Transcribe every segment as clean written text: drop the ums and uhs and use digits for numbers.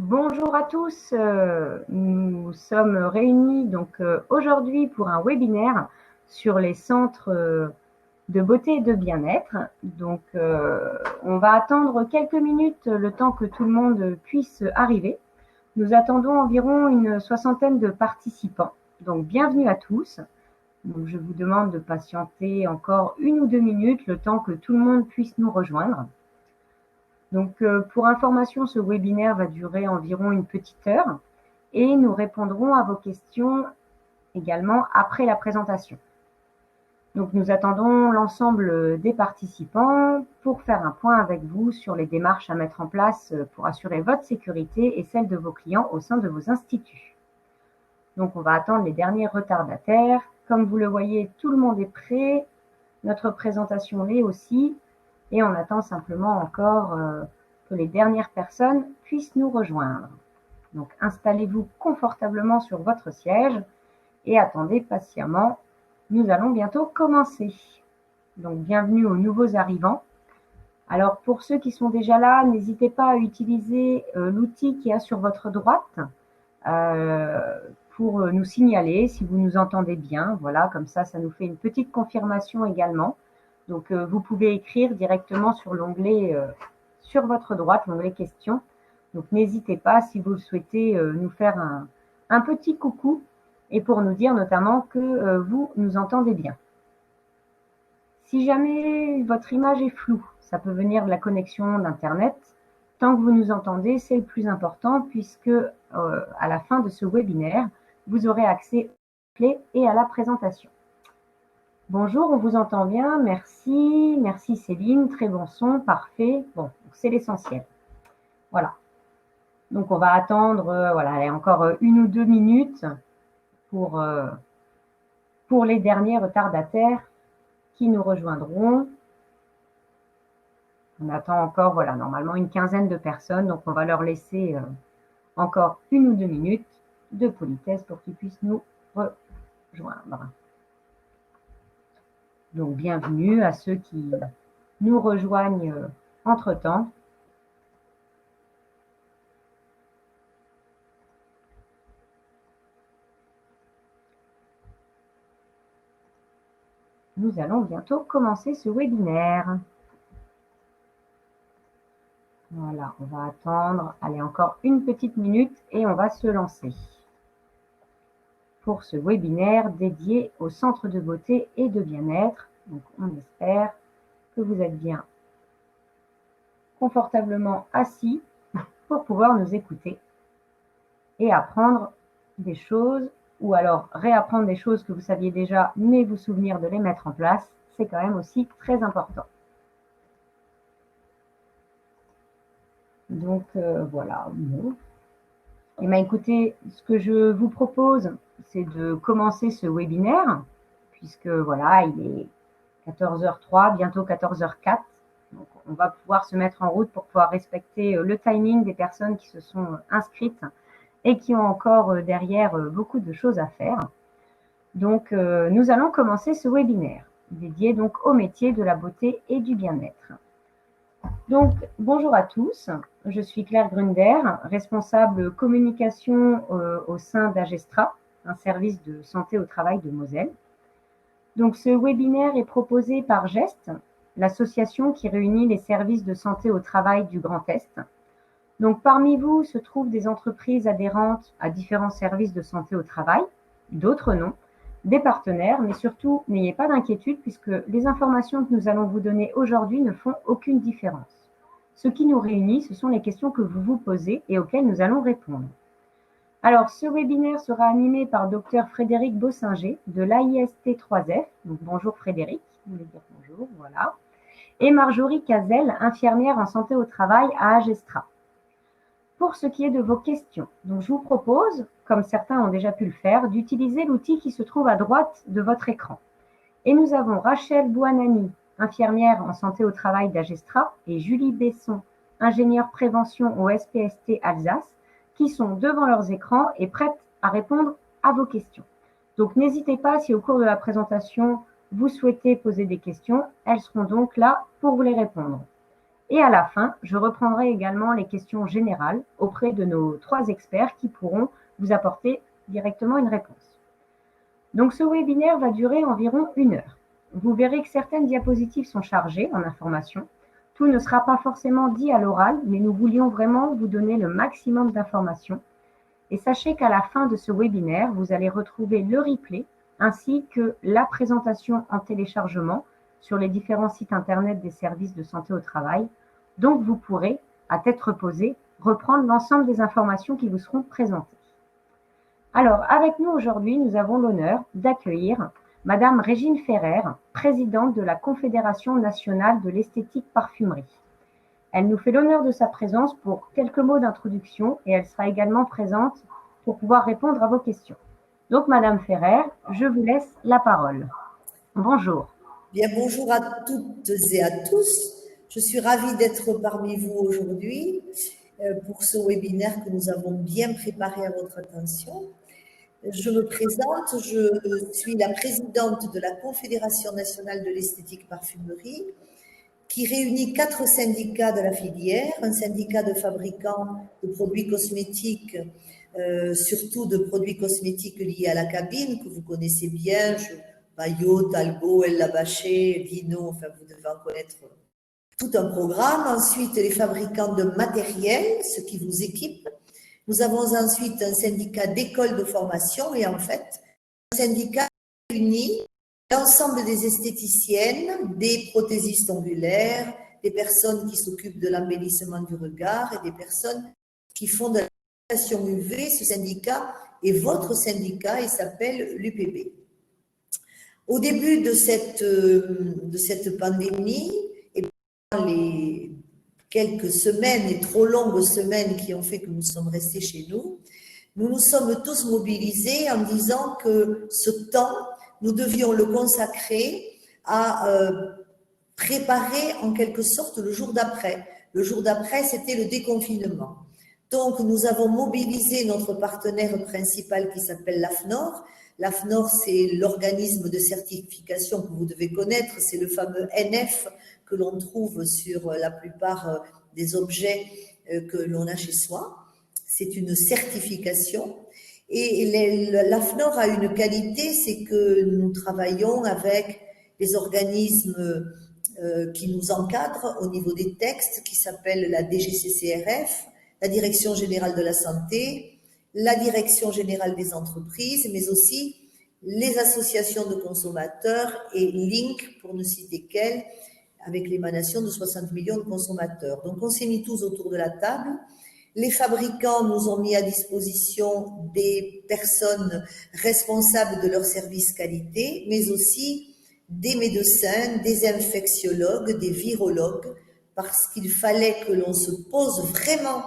Bonjour à tous, nous sommes réunis aujourd'hui pour un webinaire sur les centres de beauté et de bien-être. On va attendre quelques minutes le temps que tout le monde puisse arriver. Nous attendons environ une soixantaine de participants. Donc bienvenue à tous. Donc, je vous demande de patienter encore 1 ou 2 minutes le temps que tout le monde puisse nous rejoindre. Pour information, ce webinaire va durer environ une petite heure et nous répondrons à vos questions également après la présentation. Donc, nous attendons l'ensemble des participants pour faire un point avec vous sur les démarches à mettre en place pour assurer votre sécurité et celle de vos clients au sein de vos instituts. Donc, on va attendre les derniers retardataires. Comme vous le voyez, tout le monde est prêt. Notre présentation l'est aussi. Et on attend simplement encore que les dernières personnes puissent nous rejoindre. Donc, installez-vous confortablement sur votre siège et attendez patiemment. Nous allons bientôt commencer. Donc, bienvenue aux nouveaux arrivants. Alors, pour ceux qui sont déjà là, n'hésitez pas à utiliser l'outil qui est sur votre droite pour nous signaler si vous nous entendez bien. Voilà, comme ça nous fait une petite confirmation également. Donc, vous pouvez écrire directement sur l'onglet sur votre droite, l'onglet questions. Donc, n'hésitez pas si vous le souhaitez nous faire un petit coucou et pour nous dire notamment que vous nous entendez bien. Si jamais votre image est floue, ça peut venir de la connexion d'Internet. Tant que vous nous entendez, c'est le plus important puisque à la fin de ce webinaire, vous aurez accès aux clés et à la présentation. Bonjour, on vous entend bien, merci, merci Céline, très bon son, parfait. Bon, c'est l'essentiel. Voilà. Donc on va attendre, allez, encore 1 ou 2 minutes pour les derniers retardataires qui nous rejoindront. On attend encore, normalement une quinzaine de personnes, donc on va leur laisser encore 1 ou 2 minutes de politesse pour qu'ils puissent nous rejoindre. Donc, bienvenue à ceux qui nous rejoignent entre-temps. Nous allons bientôt commencer ce webinaire. Voilà, on va attendre, allez, encore une petite minute et on va se lancer pour ce webinaire dédié au centre de beauté et de bien-être. Donc, on espère que vous êtes bien confortablement assis pour pouvoir nous écouter et apprendre des choses ou alors réapprendre des choses que vous saviez déjà mais vous souvenir de les mettre en place, c'est quand même aussi très important. Donc voilà. Bon. Et bien écoutez, ce que je vous propose, c'est de commencer ce webinaire puisque voilà, il est 14h03, bientôt 14h04. Donc, on va pouvoir se mettre en route pour pouvoir respecter le timing des personnes qui se sont inscrites et qui ont encore derrière beaucoup de choses à faire. Donc, nous allons commencer ce webinaire dédié donc au métier de la beauté et du bien-être. Donc, bonjour à tous, je suis Claire Grunder, responsable communication au sein d'Agestra, un service de santé au travail de Moselle. Donc, ce webinaire est proposé par GEST, l'association qui réunit les services de santé au travail du Grand Est. Donc, parmi vous se trouvent des entreprises adhérentes à différents services de santé au travail, d'autres non, des partenaires, mais surtout, n'ayez pas d'inquiétude puisque les informations que nous allons vous donner aujourd'hui ne font aucune différence. Ce qui nous réunit, ce sont les questions que vous vous posez et auxquelles nous allons répondre. Alors, ce webinaire sera animé par Dr Frédéric Bossinger de l'AIST 3F. Donc, bonjour Frédéric, vous voulez dire bonjour, voilà. Et Marjorie Cazel, infirmière en santé au travail à Agestra. Pour ce qui est de vos questions, donc je vous propose, comme certains ont déjà pu le faire, d'utiliser l'outil qui se trouve à droite de votre écran. Et nous avons Rachel Bouanani, infirmière en santé au travail d'Agestra, et Julie Besson, ingénieure prévention au SPST Alsace, qui sont devant leurs écrans et prêtes à répondre à vos questions. Donc n'hésitez pas si au cours de la présentation, vous souhaitez poser des questions, elles seront donc là pour vous les répondre. Et à la fin, je reprendrai également les questions générales auprès de nos 3 experts qui pourront vous apporter directement une réponse. Donc ce webinaire va durer environ 1 heure. Vous verrez que certaines diapositives sont chargées en informations. Tout ne sera pas forcément dit à l'oral, mais nous voulions vraiment vous donner le maximum d'informations. Et sachez qu'à la fin de ce webinaire, vous allez retrouver le replay ainsi que la présentation en téléchargement sur les différents sites internet des services de santé au travail. Donc vous pourrez, à tête reposée, reprendre l'ensemble des informations qui vous seront présentées. Alors, avec nous aujourd'hui, nous avons l'honneur d'accueillir Madame Régine Ferrer, présidente de la Confédération nationale de l'esthétique parfumerie. Elle nous fait l'honneur de sa présence pour quelques mots d'introduction et elle sera également présente pour pouvoir répondre à vos questions. Donc, Madame Ferrer, je vous laisse la parole. Bonjour. Bien, bonjour à toutes et à tous. Je suis ravie d'être parmi vous aujourd'hui pour ce webinaire que nous avons bien préparé à votre attention. Je me présente, je suis la présidente de la Confédération nationale de l'esthétique parfumerie qui réunit 4 syndicats de la filière, un syndicat de fabricants de produits cosmétiques, surtout de produits cosmétiques liés à la cabine, que vous connaissez bien, Bayo, Talbot, El Labaché, Vino, enfin vous devez en connaître tout un programme. Ensuite, les fabricants de matériel, ceux qui vous équipent. Nous avons ensuite un syndicat d'écoles de formation et en fait, un syndicat qui réunit l'ensemble des esthéticiennes, des prothésistes ongulaires, des personnes qui s'occupent de l'embellissement du regard et des personnes qui font de la protection UV. Ce syndicat est votre syndicat et s'appelle l'UPB. Au début de cette pandémie, et pendant les quelques semaines et trop longues semaines qui ont fait que nous sommes restés chez nous, nous nous sommes tous mobilisés en disant que ce temps, nous devions le consacrer à préparer en quelque sorte le jour d'après. Le jour d'après, c'était le déconfinement. Donc, nous avons mobilisé notre partenaire principal qui s'appelle l'AFNOR. L'AFNOR, c'est l'organisme de certification que vous devez connaître, c'est le fameux NF que l'on trouve sur la plupart des objets que l'on a chez soi. C'est une certification. Et l'AFNOR a une qualité, c'est que nous travaillons avec les organismes qui nous encadrent au niveau des textes, qui s'appellent la DGCCRF, la Direction générale de la santé, la Direction générale des entreprises, mais aussi les associations de consommateurs et Link, pour ne citer qu'elles, avec l'émanation de 60 millions de consommateurs. Donc, on s'est mis tous autour de la table. Les fabricants nous ont mis à disposition des personnes responsables de leur service qualité, mais aussi des médecins, des infectiologues, des virologues, parce qu'il fallait que l'on se pose vraiment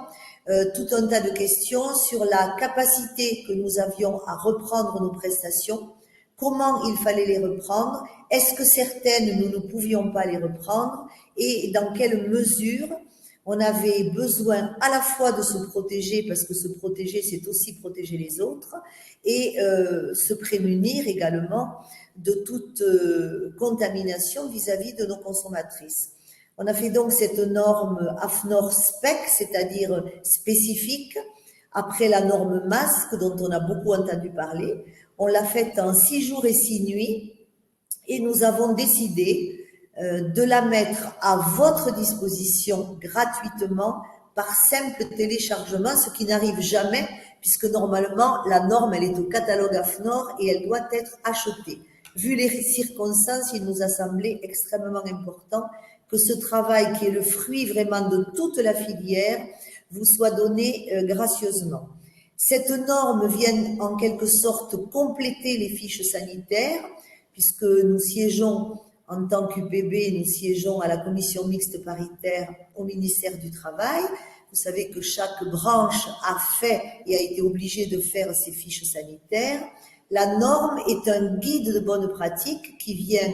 tout un tas de questions sur la capacité que nous avions à reprendre nos prestations, comment il fallait les reprendre, est-ce que certaines nous ne pouvions pas les reprendre et dans quelle mesure on avait besoin à la fois de se protéger, parce que se protéger c'est aussi protéger les autres, et se prémunir également de toute contamination vis-à-vis de nos consommatrices. On a fait donc cette norme AFNOR SPEC, c'est-à-dire spécifique, après la norme masque dont on a beaucoup entendu parler. On l'a faite en 6 jours et 6 nuits et nous avons décidé de la mettre à votre disposition gratuitement par simple téléchargement, ce qui n'arrive jamais puisque normalement la norme elle est au catalogue AFNOR et elle doit être achetée. Vu les circonstances, il nous a semblé extrêmement important que ce travail qui est le fruit vraiment de toute la filière vous soit donné gracieusement. Cette norme vient en quelque sorte compléter les fiches sanitaires puisque nous siégeons en tant qu'UPB, nous siégeons à la commission mixte paritaire au ministère du Travail. Vous savez que chaque branche a fait et a été obligée de faire ses fiches sanitaires. La norme est un guide de bonne pratique qui vient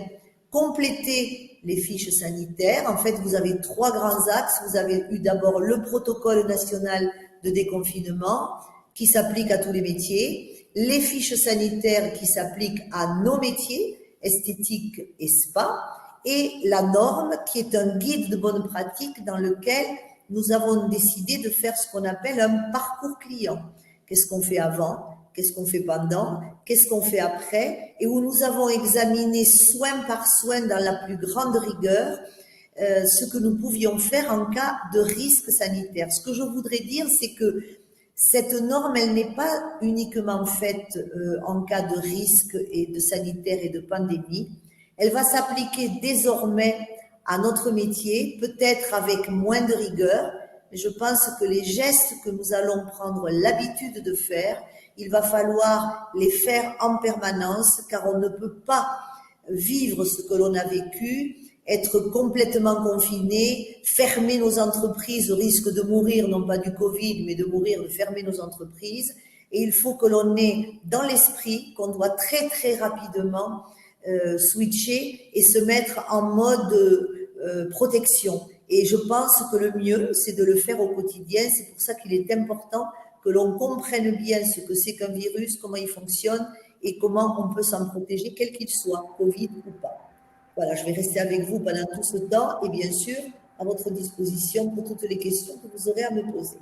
compléter les fiches sanitaires. En fait, vous avez 3 grands axes. Vous avez eu d'abord le protocole national de déconfinement qui s'applique à tous les métiers, les fiches sanitaires qui s'appliquent à nos métiers, esthétique et spa, et la norme, qui est un guide de bonne pratique dans lequel nous avons décidé de faire ce qu'on appelle un parcours client. Qu'est-ce qu'on fait avant? Qu'est-ce qu'on fait pendant? Qu'est-ce qu'on fait après? Et où nous avons examiné soin par soin dans la plus grande rigueur ce que nous pouvions faire en cas de risque sanitaire. Ce que je voudrais dire, c'est que cette norme, elle n'est pas uniquement faite en cas de risque et de sanitaire et de pandémie. Elle va s'appliquer désormais à notre métier, peut-être avec moins de rigueur, mais je pense que les gestes que nous allons prendre l'habitude de faire, il va falloir les faire en permanence, car on ne peut pas vivre ce que l'on a vécu, être complètement confiné, fermer nos entreprises au risque de mourir, non pas du Covid, mais de mourir, de fermer nos entreprises. Et il faut que l'on ait dans l'esprit qu'on doit très très rapidement switcher et se mettre en mode protection. Et je pense que le mieux, c'est de le faire au quotidien. C'est pour ça qu'il est important que l'on comprenne bien ce que c'est qu'un virus, comment il fonctionne et comment on peut s'en protéger, quel qu'il soit, Covid ou pas. Voilà, je vais rester avec vous pendant tout ce temps et bien sûr à votre disposition pour toutes les questions que vous aurez à me poser.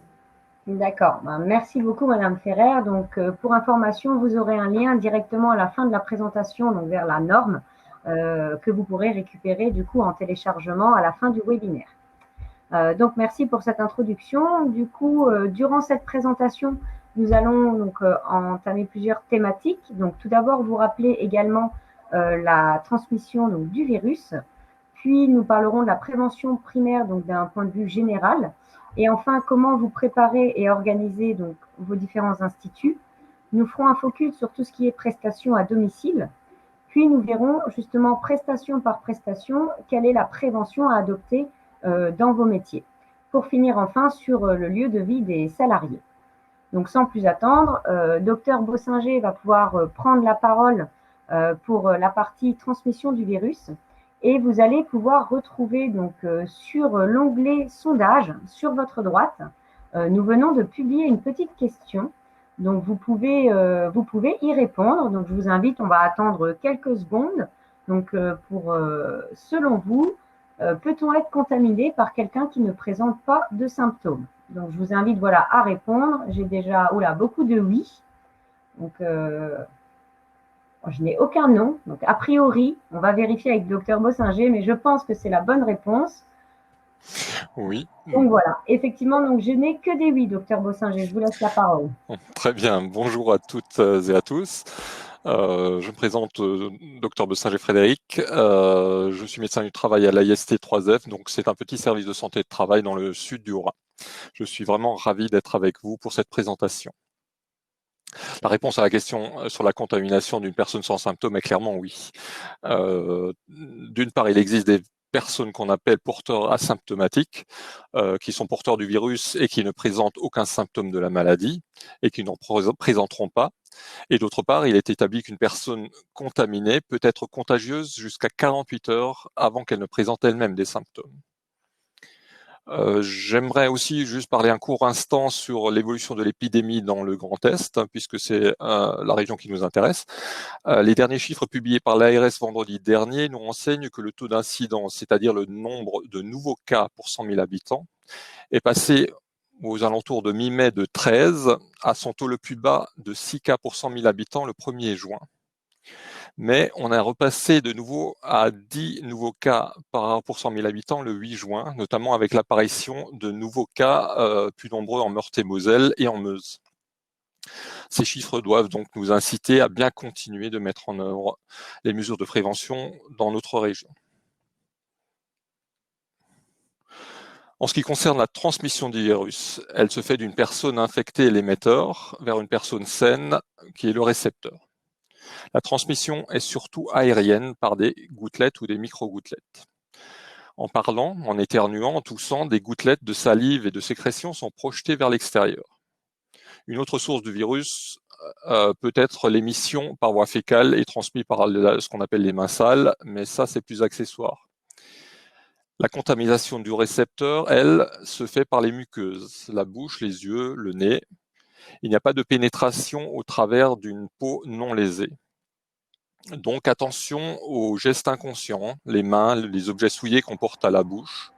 D'accord. Merci beaucoup, Madame Ferrer. Donc, pour information, vous aurez un lien directement à la fin de la présentation, donc vers la norme, que vous pourrez récupérer du coup en téléchargement à la fin du webinaire. Donc, merci pour cette introduction. Du coup, durant cette présentation, nous allons donc entamer plusieurs thématiques. Donc, tout d'abord, vous rappeler également la transmission donc, du virus. Puis, nous parlerons de la prévention primaire, donc d'un point de vue général. Et enfin, comment vous préparer et organiser donc, vos différents instituts. Nous ferons un focus sur tout ce qui est prestations à domicile. Puis, nous verrons justement prestation par prestation, quelle est la prévention à adopter dans vos métiers. Pour finir enfin sur le lieu de vie des salariés. Donc, sans plus attendre, Dr Bossinger va pouvoir prendre la parole pour la partie transmission du virus. Et vous allez pouvoir retrouver donc sur l'onglet sondage sur votre droite, nous venons de publier une petite question. Donc vous pouvez y répondre. Donc je vous invite, on va attendre quelques secondes. Donc selon vous, peut-on être contaminé par quelqu'un qui ne présente pas de symptômes? Donc je vous invite voilà à répondre. J'ai déjà beaucoup de oui. Donc je n'ai aucun nom, donc a priori, on va vérifier avec Dr Bossinger, mais je pense que c'est la bonne réponse. Oui. Donc voilà, effectivement, donc je n'ai que des oui, Dr Bossinger, je vous laisse la parole. Très bien, bonjour à toutes et à tous. Je me présente Dr Bossinger Frédéric, je suis médecin du travail à l'AIST 3F, donc c'est un petit service de santé de travail dans le sud du Haut-Rhin. Je suis vraiment ravi d'être avec vous pour cette présentation. La réponse à la question sur la contamination d'une personne sans symptômes est clairement oui. D'une part, il existe des personnes qu'on appelle porteurs asymptomatiques, qui sont porteurs du virus et qui ne présentent aucun symptôme de la maladie et qui n'en présenteront pas. Et d'autre part, il est établi qu'une personne contaminée peut être contagieuse jusqu'à 48 heures avant qu'elle ne présente elle-même des symptômes. J'aimerais aussi juste parler un court instant sur l'évolution de l'épidémie dans le Grand Est, puisque c'est la région qui nous intéresse. Les derniers chiffres publiés par l'ARS vendredi dernier nous renseignent que le taux d'incidence, c'est-à-dire le nombre de nouveaux cas pour 100 000 habitants, est passé aux alentours de mi-mai de 13 à son taux le plus bas de 6 cas pour 100 000 habitants le 1er juin. Mais on a repassé de nouveau à 10 nouveaux cas pour 100 000 habitants le 8 juin, notamment avec l'apparition de nouveaux cas plus nombreux en Meurthe-et-Moselle et en Meuse. Ces chiffres doivent donc nous inciter à bien continuer de mettre en œuvre les mesures de prévention dans notre région. En ce qui concerne la transmission du virus, elle se fait d'une personne infectée, l'émetteur, vers une personne saine, qui est le récepteur. La transmission est surtout aérienne par des gouttelettes ou des micro-gouttelettes. En parlant, en éternuant, en toussant, des gouttelettes de salive et de sécrétion sont projetées vers l'extérieur. Une autre source du virus peut être l'émission par voie fécale et transmise par ce qu'on appelle les mains sales, mais ça c'est plus accessoire. La contamination du récepteur, elle, se fait par les muqueuses, la bouche, les yeux, le nez. Il n'y a pas de pénétration au travers d'une peau non lésée. Donc attention aux gestes inconscients, les mains, les objets souillés qu'on porte à la bouche,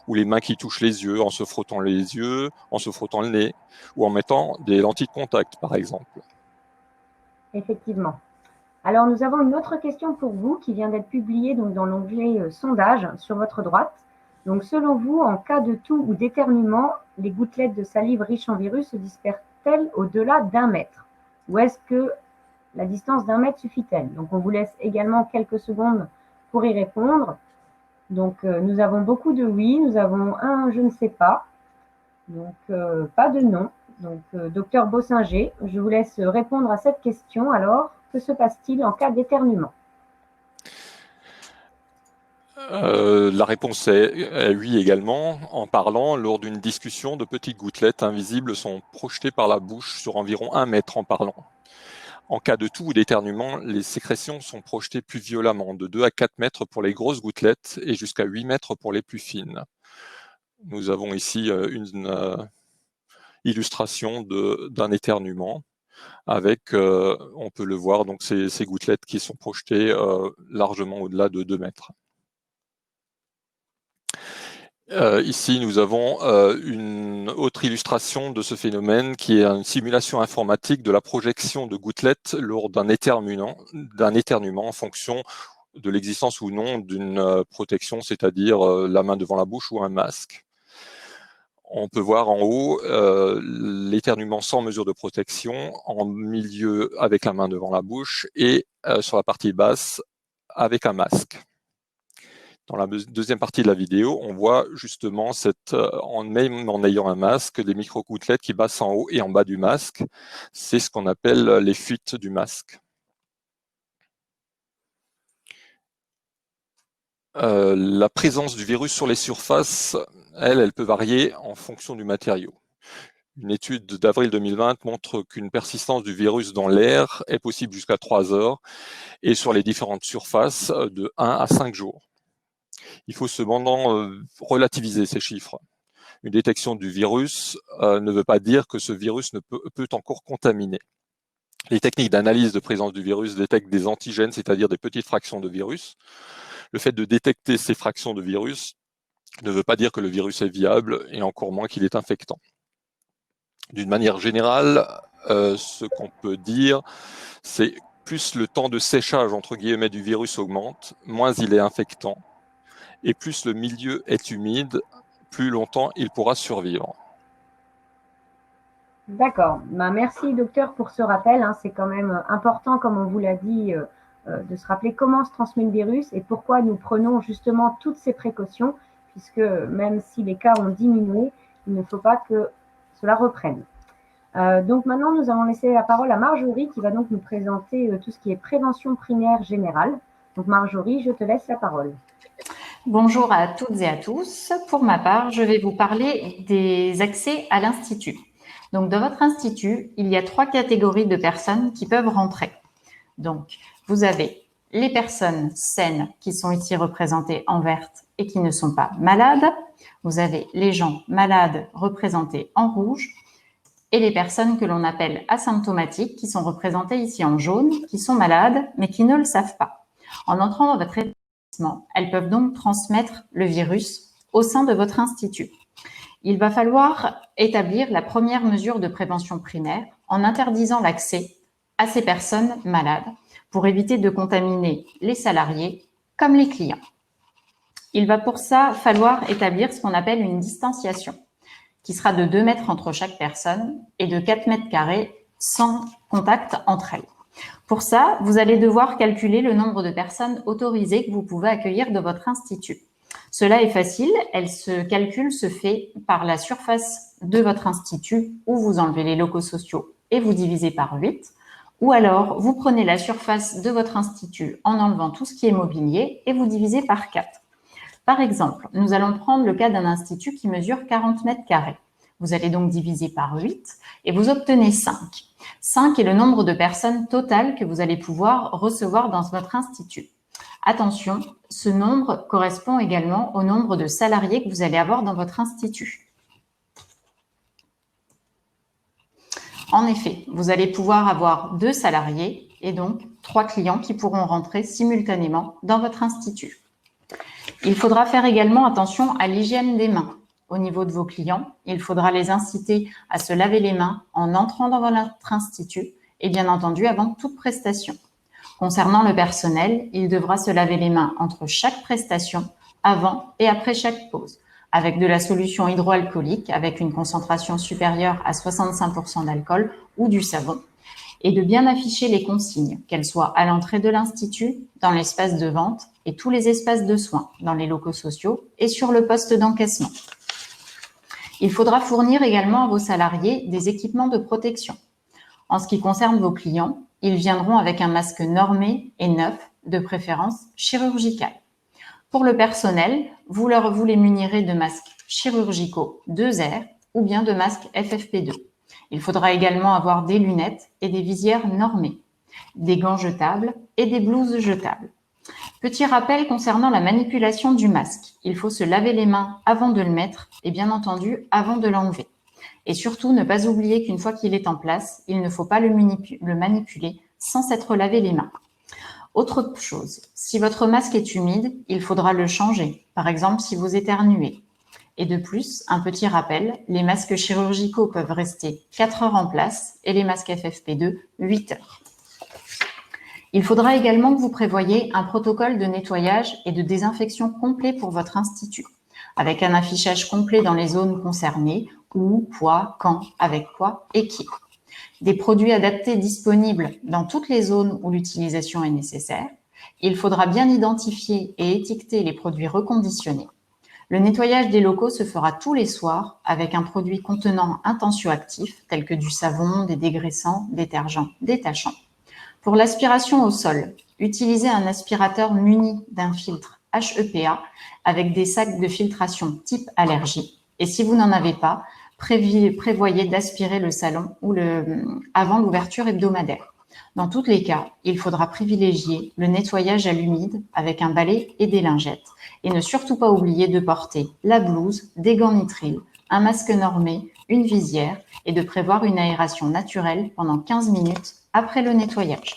ou les mains qui touchent les yeux, en se frottant les yeux, en se frottant le nez, ou en mettant des lentilles de contact, par exemple. Effectivement. Alors, nous avons une autre question pour vous qui vient d'être publiée donc, dans l'onglet sondage sur votre droite. Donc, selon vous, en cas de toux ou d'éternuement, les gouttelettes de salive riches en virus se dispersent-elles au-delà d'1 mètre? Ou est-ce que la distance d'1 mètre suffit-elle? Donc, on vous laisse également quelques secondes pour y répondre. Donc, nous avons beaucoup de oui, nous avons un je ne sais pas, donc pas de non. Donc, docteur Bossinger, je vous laisse répondre à cette question. Alors, que se passe-t-il en cas d'éternuement? La réponse est oui également. En parlant, lors d'une discussion, de petites gouttelettes invisibles sont projetées par la bouche sur environ 1 mètre en parlant. En cas de toux ou d'éternuement, les sécrétions sont projetées plus violemment, de 2 à 4 mètres pour les grosses gouttelettes et jusqu'à 8 mètres pour les plus fines. Nous avons ici une illustration d'un éternuement avec, on peut le voir, donc ces gouttelettes qui sont projetées largement au-delà de 2 mètres. Ici, nous avons une autre illustration de ce phénomène qui est une simulation informatique de la projection de gouttelettes lors d'un éternuement en fonction de l'existence ou non d'une protection, c'est-à-dire la main devant la bouche ou un masque. On peut voir en haut l'éternuement sans mesure de protection, en milieu avec la main devant la bouche et sur la partie basse avec un masque. Dans la deuxième partie de la vidéo, on voit justement même en ayant un masque, des micro-gouttelettes qui passent en haut et en bas du masque. C'est ce qu'on appelle les fuites du masque. La présence du virus sur les surfaces, elle peut varier en fonction du matériau. Une étude d'avril 2020 montre qu'une persistance du virus dans l'air est possible jusqu'à 3 heures et sur les différentes surfaces de 1 à 5 jours. Il faut cependant relativiser ces chiffres. Une détection du virus ne veut pas dire que ce virus ne peut encore contaminer. Les techniques d'analyse de présence du virus détectent des antigènes, c'est-à-dire des petites fractions de virus. Le fait de détecter ces fractions de virus ne veut pas dire que le virus est viable et encore moins qu'il est infectant. D'une manière générale, ce qu'on peut dire, c'est plus le temps de séchage entre guillemets du virus augmente, moins il est infectant, et plus le milieu est humide, plus longtemps il pourra survivre. D'accord. Merci, docteur, pour ce rappel. C'est quand même important, comme on vous l'a dit, de se rappeler comment se transmet le virus et pourquoi nous prenons justement toutes ces précautions, puisque même si les cas ont diminué, il ne faut pas que cela reprenne. Donc maintenant, nous allons laisser la parole à Marjorie qui va donc nous présenter tout ce qui est prévention primaire générale. Donc Marjorie, je te laisse la parole. Bonjour à toutes et à tous. Pour ma part, je vais vous parler des accès à l'Institut. Donc, dans votre institut, il y a 3 catégories de personnes qui peuvent rentrer. Donc, vous avez les personnes saines qui sont ici représentées en verte et qui ne sont pas malades. Vous avez les gens malades représentés en rouge et les personnes que l'on appelle asymptomatiques qui sont représentées ici en jaune, qui sont malades mais qui ne le savent pas. En entrant dans votre établissement, elles peuvent donc transmettre le virus au sein de votre institut. Il va falloir établir la première mesure de prévention primaire en interdisant l'accès à ces personnes malades pour éviter de contaminer les salariés comme les clients. Il va pour ça falloir établir ce qu'on appelle une distanciation qui sera de 2 mètres entre chaque personne et de 4 mètres carrés sans contact entre elles. Pour ça, vous allez devoir calculer le nombre de personnes autorisées que vous pouvez accueillir de votre institut. Cela est facile, ce calcul se fait par la surface de votre institut où vous enlevez les locaux sociaux et vous divisez par 8. Ou alors, vous prenez la surface de votre institut en enlevant tout ce qui est mobilier et vous divisez par 4. Par exemple, nous allons prendre le cas d'un institut qui mesure 40 mètres carrés. Vous allez donc diviser par 8 et vous obtenez 5. 5 est le nombre de personnes totales que vous allez pouvoir recevoir dans votre institut. Attention, ce nombre correspond également au nombre de salariés que vous allez avoir dans votre institut. En effet, vous allez pouvoir avoir 2 salariés et donc 3 clients qui pourront rentrer simultanément dans votre institut. Il faudra faire également attention à l'hygiène des mains. Au niveau de vos clients, il faudra les inciter à se laver les mains en entrant dans votre institut et bien entendu avant toute prestation. Concernant le personnel, il devra se laver les mains entre chaque prestation, avant et après chaque pause, avec de la solution hydroalcoolique avec une concentration supérieure à 65% d'alcool ou du savon, et de bien afficher les consignes, qu'elles soient à l'entrée de l'institut, dans l'espace de vente et tous les espaces de soins, dans les locaux sociaux et sur le poste d'encaissement. Il faudra fournir également à vos salariés des équipements de protection. En ce qui concerne vos clients, ils viendront avec un masque normé et neuf, de préférence chirurgical. Pour le personnel, vous les munirez de masques chirurgicaux 2R ou bien de masques FFP2. Il faudra également avoir des lunettes et des visières normées, des gants jetables et des blouses jetables. Petit rappel concernant la manipulation du masque. Il faut se laver les mains avant de le mettre et bien entendu avant de l'enlever. Et surtout, ne pas oublier qu'une fois qu'il est en place, il ne faut pas le manipuler sans s'être lavé les mains. Autre chose, si votre masque est humide, il faudra le changer, par exemple si vous éternuez. Et de plus, un petit rappel, les masques chirurgicaux peuvent rester 4 heures en place et les masques FFP2, 8 heures. Il faudra également que vous prévoyiez un protocole de nettoyage et de désinfection complet pour votre institut, avec un affichage complet dans les zones concernées, où, quoi, quand, avec quoi et qui. Des produits adaptés disponibles dans toutes les zones où l'utilisation est nécessaire. Il faudra bien identifier et étiqueter les produits reconditionnés. Le nettoyage des locaux se fera tous les soirs avec un produit contenant un tensioactif, tel que du savon, des dégraissants, détergents, détachants. Pour l'aspiration au sol, utilisez un aspirateur muni d'un filtre HEPA avec des sacs de filtration type allergie. Et si vous n'en avez pas, prévoyez d'aspirer le salon avant l'ouverture hebdomadaire. Dans tous les cas, il faudra privilégier le nettoyage à l'humide avec un balai et des lingettes. Et ne surtout pas oublier de porter la blouse, des gants nitriles, un masque normé, une visière et de prévoir une aération naturelle pendant 15 minutes après le nettoyage.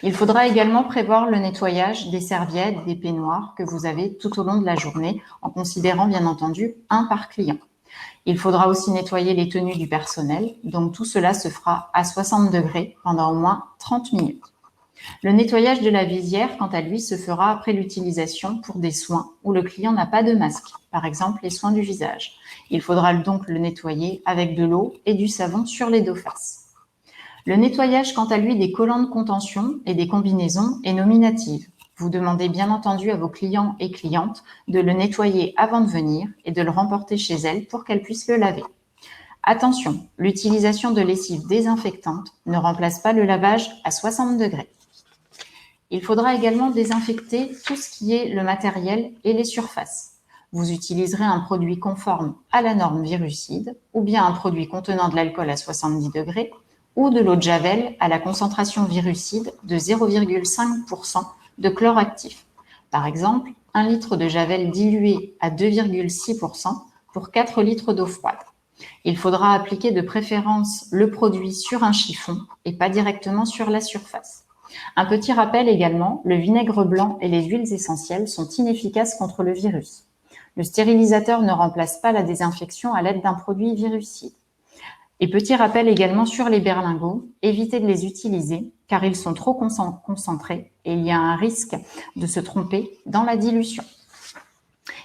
Il faudra également prévoir le nettoyage des serviettes, des peignoirs que vous avez tout au long de la journée, en considérant bien entendu un par client. Il faudra aussi nettoyer les tenues du personnel, donc tout cela se fera à 60 degrés pendant au moins 30 minutes. Le nettoyage de la visière, quant à lui, se fera après l'utilisation pour des soins où le client n'a pas de masque, par exemple les soins du visage. Il faudra donc le nettoyer avec de l'eau et du savon sur les deux faces. Le nettoyage, quant à lui, des collants de contention et des combinaisons est nominative. Vous demandez bien entendu à vos clients et clientes de le nettoyer avant de venir et de le remporter chez elles pour qu'elles puissent le laver. Attention, l'utilisation de lessive désinfectante ne remplace pas le lavage à 60 degrés. Il faudra également désinfecter tout ce qui est le matériel et les surfaces. Vous utiliserez un produit conforme à la norme virucide ou bien un produit contenant de l'alcool à 70 degrés ou de l'eau de javel à la concentration virucide de 0,5% de chlore actif. Par exemple, 1 litre de javel dilué à 2,6% pour 4 litres d'eau froide. Il faudra appliquer de préférence le produit sur un chiffon et pas directement sur la surface. Un petit rappel également, le vinaigre blanc et les huiles essentielles sont inefficaces contre le virus. Le stérilisateur ne remplace pas la désinfection à l'aide d'un produit virucide. Et petit rappel également sur les berlingots, évitez de les utiliser car ils sont trop concentrés et il y a un risque de se tromper dans la dilution.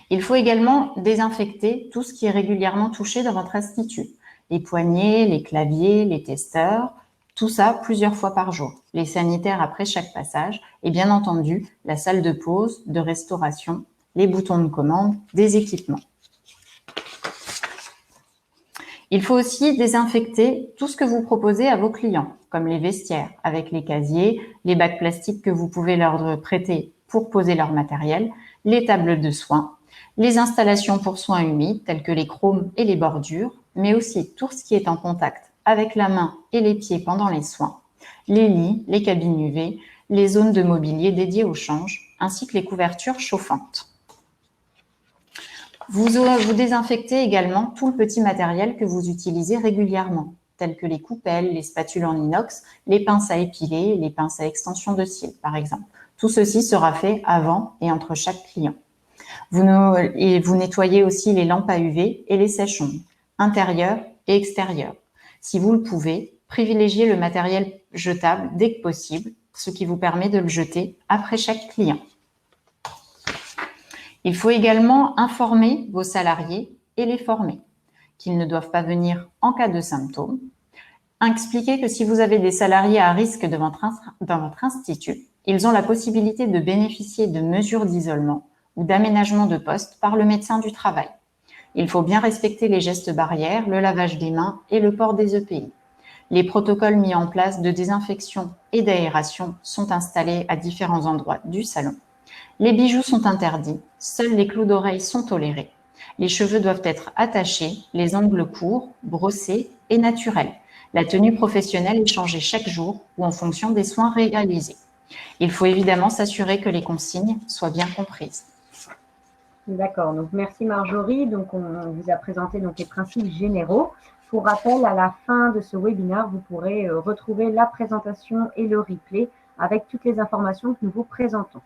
Il faut également désinfecter tout ce qui est régulièrement touché dans votre institut. Les poignées, les claviers, les testeurs, tout ça plusieurs fois par jour. Les sanitaires après chaque passage et bien entendu la salle de pause, de restauration, les boutons de commande, des équipements. Il faut aussi désinfecter tout ce que vous proposez à vos clients, comme les vestiaires, avec les casiers, les bacs plastiques que vous pouvez leur prêter pour poser leur matériel, les tables de soins, les installations pour soins humides, telles que les chromes et les bordures, mais aussi tout ce qui est en contact avec la main et les pieds pendant les soins, les lits, les cabines UV, les zones de mobilier dédiées au change, ainsi que les couvertures chauffantes. Vous désinfectez également tout le petit matériel que vous utilisez régulièrement. tels que les coupelles, les spatules en inox, les pinces à épiler, les pinces à extension de cils, par exemple. Tout ceci sera fait avant et entre chaque client. Vous nettoyez aussi les lampes à UV et les sèche-ongles, intérieurs et extérieurs. Si vous le pouvez, privilégiez le matériel jetable dès que possible, ce qui vous permet de le jeter après chaque client. Il faut également informer vos salariés et les former qu'ils ne doivent pas venir en cas de symptômes. Expliquez que si vous avez des salariés à risque dans votre institut, ils ont la possibilité de bénéficier de mesures d'isolement ou d'aménagement de poste par le médecin du travail. Il faut bien respecter les gestes barrières, le lavage des mains et le port des EPI. Les protocoles mis en place de désinfection et d'aération sont installés à différents endroits du salon. Les bijoux sont interdits, seuls les clous d'oreilles sont tolérés. Les cheveux doivent être attachés, les ongles courts, brossés et naturels. La tenue professionnelle est changée chaque jour ou en fonction des soins réalisés. Il faut évidemment s'assurer que les consignes soient bien comprises. D'accord, donc merci Marjorie. Donc on vous a présenté donc les principes généraux. Pour rappel, à la fin de ce webinaire, vous pourrez retrouver la présentation et le replay avec toutes les informations que nous vous présentons.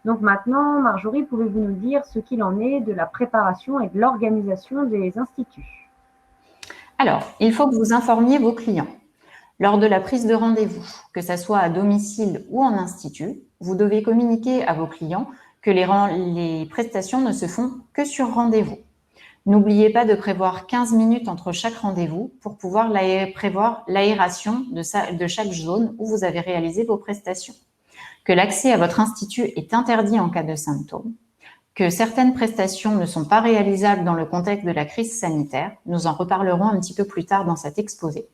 Donc maintenant, Marjorie, pouvez-vous nous dire ce qu'il en est de la préparation et de l'organisation des instituts? Alors, il faut que vous informiez vos clients. Lors de la prise de rendez-vous, que ce soit à domicile ou en institut, vous devez communiquer à vos clients que les prestations ne se font que sur rendez-vous. N'oubliez pas de prévoir 15 minutes entre chaque rendez-vous pour pouvoir prévoir l'aération de chaque zone où vous avez réalisé vos prestations. Que l'accès à votre institut est interdit en cas de symptômes, que certaines prestations ne sont pas réalisables dans le contexte de la crise sanitaire, nous en reparlerons un petit peu plus tard dans cet exposé.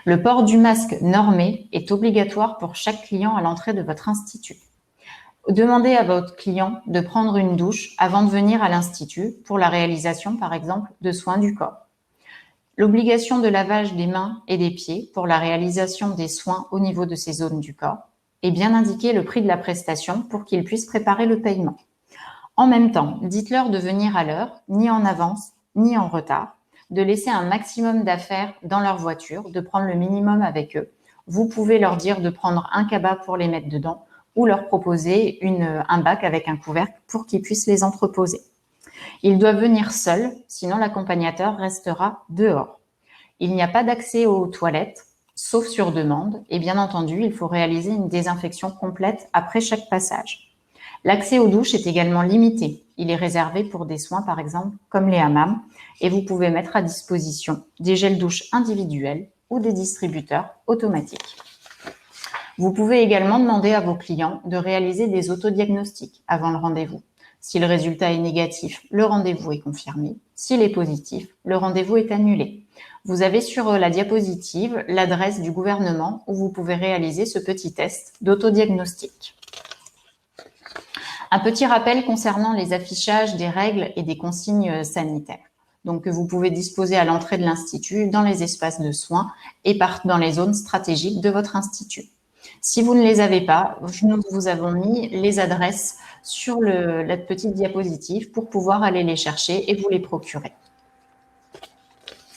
Le port du masque normé est obligatoire pour chaque client à l'entrée de votre institut. Demandez à votre client de prendre une douche avant de venir à l'institut pour la réalisation, par exemple, de soins du corps. L'obligation de lavage des mains et des pieds pour la réalisation des soins au niveau de ces zones du corps et bien indiquer le prix de la prestation pour qu'ils puissent préparer le paiement. En même temps, dites-leur de venir à l'heure, ni en avance, ni en retard, de laisser un maximum d'affaires dans leur voiture, de prendre le minimum avec eux. Vous pouvez leur dire de prendre un cabas pour les mettre dedans ou leur proposer un bac avec un couvercle pour qu'ils puissent les entreposer. Ils doivent venir seuls, sinon l'accompagnateur restera dehors. Il n'y a pas d'accès aux toilettes, sauf sur demande, et bien entendu, il faut réaliser une désinfection complète après chaque passage. L'accès aux douches est également limité. Il est réservé pour des soins, par exemple, comme les hammams, et vous pouvez mettre à disposition des gels douches individuels ou des distributeurs automatiques. Vous pouvez également demander à vos clients de réaliser des autodiagnostics avant le rendez-vous. Si le résultat est négatif, le rendez-vous est confirmé. S'il est positif, le rendez-vous est annulé. Vous avez sur la diapositive l'adresse du gouvernement où vous pouvez réaliser ce petit test d'autodiagnostic. Un petit rappel concernant les affichages des règles et des consignes sanitaires. Donc, que vous pouvez disposer à l'entrée de l'institut, dans les espaces de soins et dans les zones stratégiques de votre institut. Si vous ne les avez pas, nous vous avons mis les adresses sur la petite diapositive pour pouvoir aller les chercher et vous les procurer.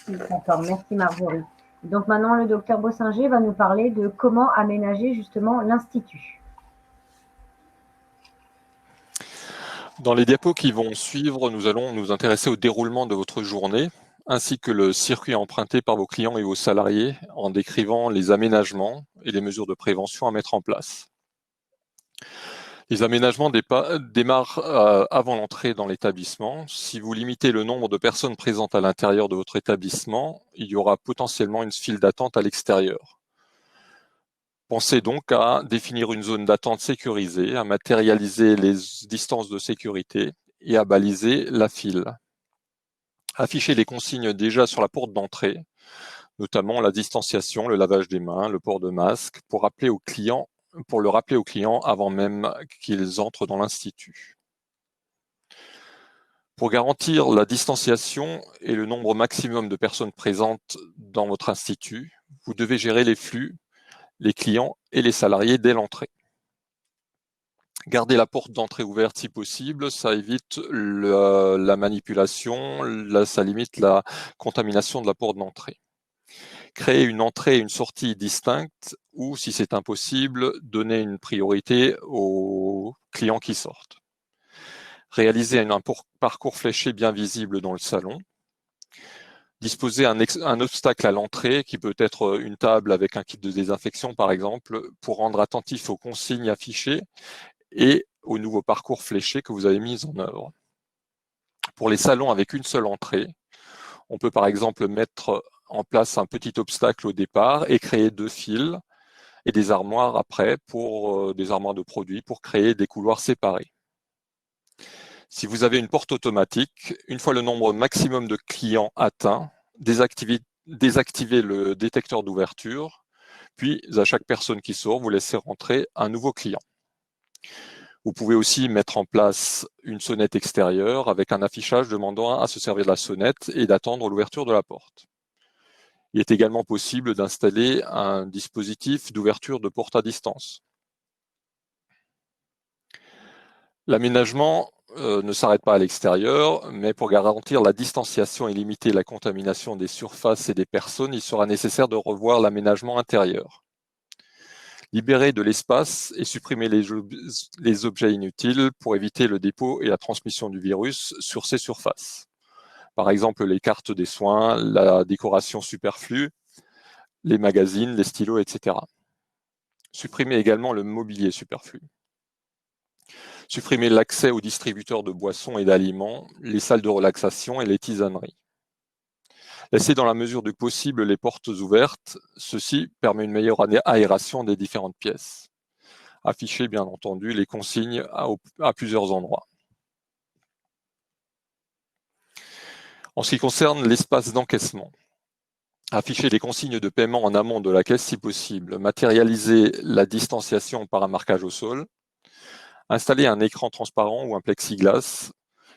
D'accord, merci Marjorie. Donc maintenant, le docteur Bossinger va nous parler de comment aménager justement l'institut. Dans les diapos qui vont suivre, nous allons nous intéresser au déroulement de votre journée, ainsi que le circuit emprunté par vos clients et vos salariés en décrivant les aménagements et les mesures de prévention à mettre en place. Les aménagements démarrent avant l'entrée dans l'établissement. Si vous limitez le nombre de personnes présentes à l'intérieur de votre établissement, il y aura potentiellement une file d'attente à l'extérieur. Pensez donc à définir une zone d'attente sécurisée, à matérialiser les distances de sécurité et à baliser la file. Affichez les consignes déjà sur la porte d'entrée, notamment la distanciation, le lavage des mains, le port de masque, pour le rappeler aux clients avant même qu'ils entrent dans l'institut. Pour garantir la distanciation et le nombre maximum de personnes présentes dans votre institut, vous devez gérer les flux, les clients et les salariés dès l'entrée. Gardez la porte d'entrée ouverte si possible, ça évite la manipulation, ça limite la contamination de la porte d'entrée. Créer une entrée et une sortie distinctes ou, si c'est impossible, donner une priorité aux clients qui sortent. Réaliser un parcours fléché bien visible dans le salon. Disposer un obstacle à l'entrée qui peut être une table avec un kit de désinfection par exemple pour rendre attentif aux consignes affichées et aux nouveaux parcours fléchés que vous avez mis en œuvre. Pour les salons avec une seule entrée, on peut par exemple mettre en place un petit obstacle au départ et créer 2 fils et des armoires après pour des armoires de produits pour créer des couloirs séparés. Si vous avez une porte automatique, une fois le nombre maximum de clients atteint, désactivez le détecteur d'ouverture, puis à chaque personne qui sort, vous laissez rentrer un nouveau client. Vous pouvez aussi mettre en place une sonnette extérieure avec un affichage demandant à se servir de la sonnette et d'attendre l'ouverture de la porte. Il est également possible d'installer un dispositif d'ouverture de porte à distance. L'aménagement ne s'arrête pas à l'extérieur, mais pour garantir la distanciation et limiter la contamination des surfaces et des personnes, il sera nécessaire de revoir l'aménagement intérieur. Libérer de l'espace et supprimer les objets inutiles pour éviter le dépôt et la transmission du virus sur ces surfaces. Par exemple, les cartes des soins, la décoration superflue, les magazines, les stylos, etc. Supprimer également le mobilier superflu. Supprimer l'accès aux distributeurs de boissons et d'aliments, les salles de relaxation et les tisaneries. Laisser dans la mesure du possible les portes ouvertes, ceci permet une meilleure aération des différentes pièces. Afficher bien entendu les consignes à plusieurs endroits. En ce qui concerne l'espace d'encaissement, afficher les consignes de paiement en amont de la caisse si possible, matérialiser la distanciation par un marquage au sol, installer un écran transparent ou un plexiglas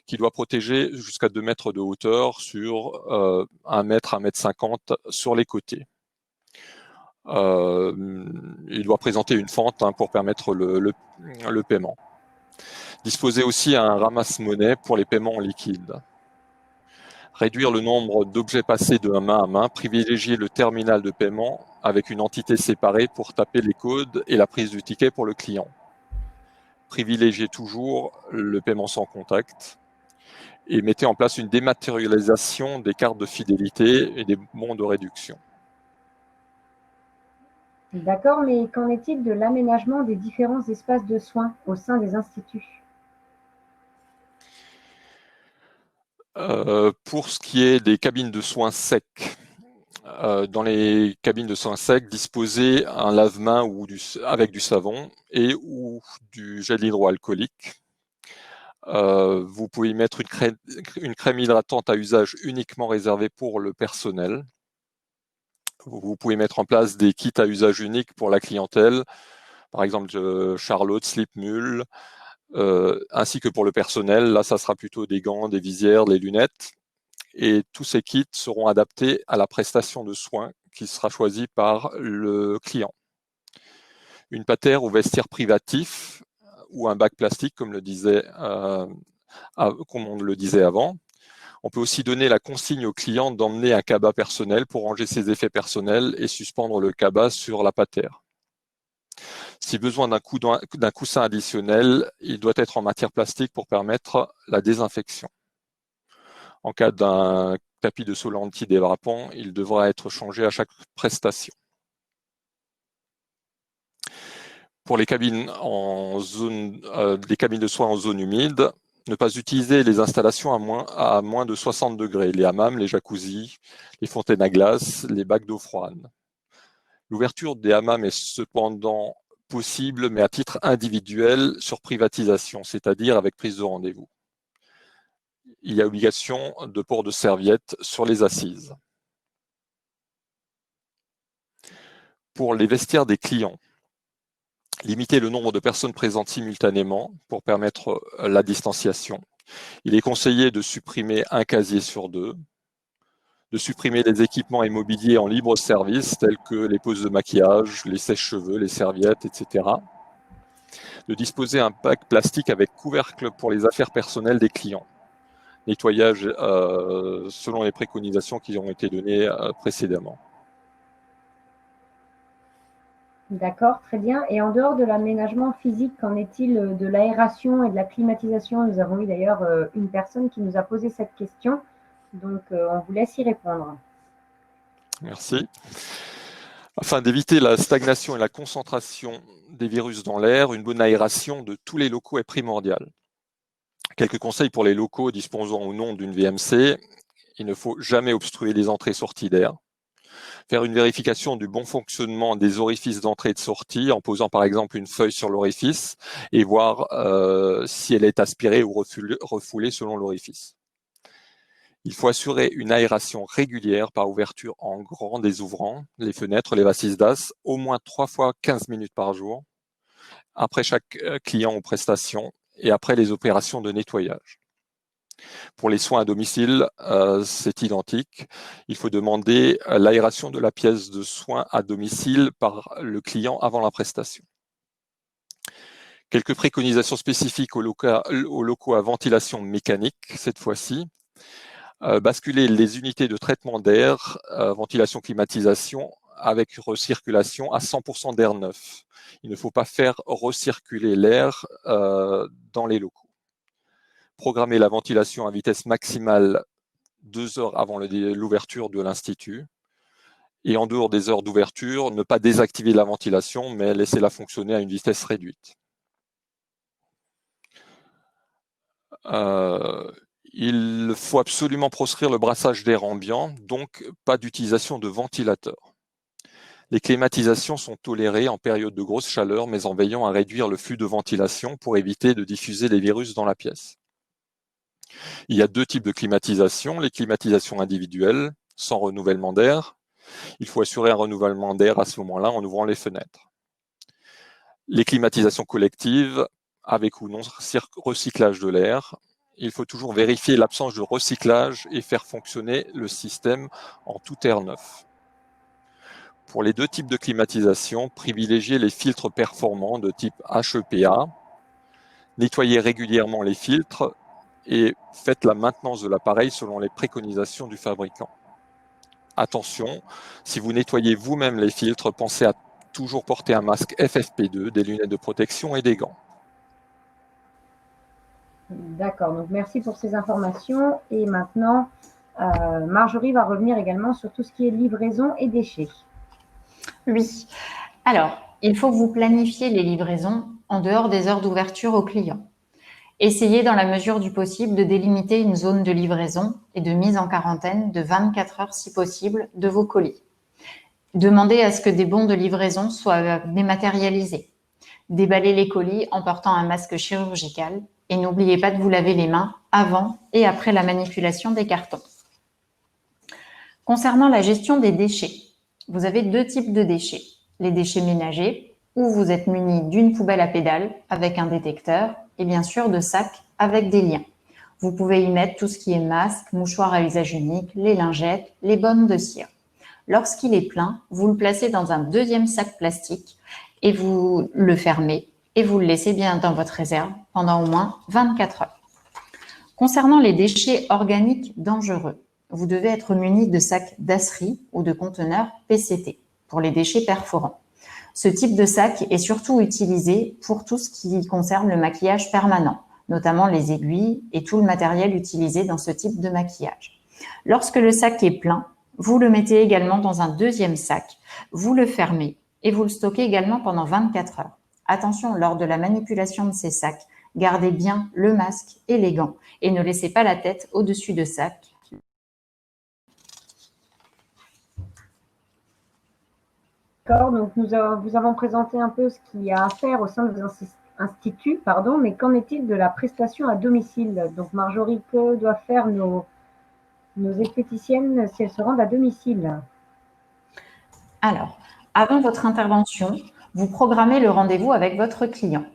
qui doit protéger jusqu'à 2 mètres de hauteur sur 1 mètre, 1 mètre 50 sur les côtés. Il doit présenter une fente pour permettre le paiement. Disposer aussi un ramasse-monnaie pour les paiements en liquide. Réduire le nombre d'objets passés de main à main, privilégier le terminal de paiement avec une entité séparée pour taper les codes et la prise du ticket pour le client. Privilégiez toujours le paiement sans contact et mettez en place une dématérialisation des cartes de fidélité et des bons de réduction. D'accord, mais qu'en est-il de l'aménagement des différents espaces de soins au sein des instituts? Pour ce qui est des cabines de soins secs, dans les cabines de soins secs, disposez un lave-mains avec du savon et ou du gel hydroalcoolique. Vous pouvez y mettre une crème hydratante à usage uniquement réservé pour le personnel. Vous pouvez mettre en place des kits à usage unique pour la clientèle, par exemple Charlotte, Slipmule, ainsi que pour le personnel. Là, ça sera plutôt des gants, des visières, des lunettes. Et tous ces kits seront adaptés à la prestation de soins qui sera choisie par le client. Une patère ou vestiaire privatif ou un bac plastique, comme on le disait avant. On peut aussi donner la consigne au client d'emmener un cabas personnel pour ranger ses effets personnels et suspendre le cabas sur la patère. Si besoin d'un coussin additionnel, il doit être en matière plastique pour permettre la désinfection. En cas d'un tapis de sol antidérapant, il devra être changé à chaque prestation. Pour les cabines de soins en zone humide, ne pas utiliser les installations à moins de 60 degrés, les hammams, les jacuzzis, les fontaines à glace, les bacs d'eau froide. L'ouverture des hammams est cependant possible, mais à titre individuel sur privatisation, c'est-à-dire avec prise de rendez-vous. Il y a obligation de port de serviettes sur les assises. Pour les vestiaires des clients, limiter le nombre de personnes présentes simultanément pour permettre la distanciation. Il est conseillé de supprimer un casier sur 2, de supprimer les équipements immobiliers en libre service tels que les poses de maquillage, les sèche-cheveux, les serviettes, etc. De disposer un bac plastique avec couvercle pour les affaires personnelles des clients. Nettoyage selon les préconisations qui ont été données précédemment. D'accord, très bien. Et en dehors de l'aménagement physique, qu'en est-il de l'aération et de la climatisation? Nous avons eu d'ailleurs une personne qui nous a posé cette question, donc on vous laisse y répondre. Merci. Afin d'éviter la stagnation et la concentration des virus dans l'air, une bonne aération de tous les locaux est primordiale. Quelques conseils pour les locaux disposant ou non d'une VMC. Il ne faut jamais obstruer les entrées-sorties d'air. Faire une vérification du bon fonctionnement des orifices d'entrée et de sortie en posant par exemple une feuille sur l'orifice et voir si elle est aspirée ou refoulée selon l'orifice. Il faut assurer une aération régulière par ouverture en grand des ouvrants, les fenêtres, les vassis d'as, au moins 3 fois 15 minutes par jour, après chaque client ou prestation et après les opérations de nettoyage. Pour les soins à domicile, c'est identique. Il faut demander l'aération de la pièce de soins à domicile par le client avant la prestation. Quelques préconisations spécifiques aux locaux à ventilation mécanique, cette fois-ci. Basculer les unités de traitement d'air, ventilation-climatisation, avec recirculation à 100% d'air neuf. Il ne faut pas faire recirculer l'air dans les locaux. Programmer la ventilation à vitesse maximale 2 heures avant l'ouverture de l'institut. Et en dehors des heures d'ouverture, ne pas désactiver la ventilation, mais laisser-la fonctionner à une vitesse réduite. Il faut absolument proscrire le brassage d'air ambiant, donc pas d'utilisation de ventilateur. Les climatisations sont tolérées en période de grosse chaleur, mais en veillant à réduire le flux de ventilation pour éviter de diffuser les virus dans la pièce. Il y a 2 types de climatisation, les climatisations individuelles, sans renouvellement d'air. Il faut assurer un renouvellement d'air à ce moment-là en ouvrant les fenêtres. Les climatisations collectives, avec ou non recyclage de l'air. Il faut toujours vérifier l'absence de recyclage et faire fonctionner le système en tout air neuf. Pour les 2 types de climatisation, privilégiez les filtres performants de type HEPA. Nettoyez régulièrement les filtres et faites la maintenance de l'appareil selon les préconisations du fabricant. Attention, si vous nettoyez vous-même les filtres, pensez à toujours porter un masque FFP2, des lunettes de protection et des gants. D'accord, donc merci pour ces informations. Et maintenant, Marjorie va revenir également sur tout ce qui est livraison et déchets. Oui. Alors, il faut que vous planifiez les livraisons en dehors des heures d'ouverture aux clients. Essayez dans la mesure du possible de délimiter une zone de livraison et de mise en quarantaine de 24 heures si possible de vos colis. Demandez à ce que des bons de livraison soient dématérialisés. Déballez les colis en portant un masque chirurgical et n'oubliez pas de vous laver les mains avant et après la manipulation des cartons. Concernant la gestion des déchets, vous avez 2 types de déchets. Les déchets ménagers, où vous êtes muni d'une poubelle à pédales avec un détecteur et bien sûr de sacs avec des liens. Vous pouvez y mettre tout ce qui est masque, mouchoirs à usage unique, les lingettes, les bonnes de cire. Lorsqu'il est plein, vous le placez dans un 2e sac plastique et vous le fermez et vous le laissez bien dans votre réserve pendant au moins 24 heures. Concernant les déchets organiques dangereux, vous devez être muni de sacs d'asserie ou de conteneurs PCT pour les déchets perforants. Ce type de sac est surtout utilisé pour tout ce qui concerne le maquillage permanent, notamment les aiguilles et tout le matériel utilisé dans ce type de maquillage. Lorsque le sac est plein, vous le mettez également dans un 2e sac, vous le fermez et vous le stockez également pendant 24 heures. Attention, lors de la manipulation de ces sacs, gardez bien le masque et les gants et ne laissez pas la tête au-dessus de sac. D'accord, donc nous avons présenté un peu ce qu'il y a à faire au sein de vos instituts, mais qu'en est-il de la prestation à domicile? Donc Marjorie, que doivent faire nos esthéticiennes si elles se rendent à domicile? Alors, avant votre intervention, vous programmez le rendez-vous avec votre client.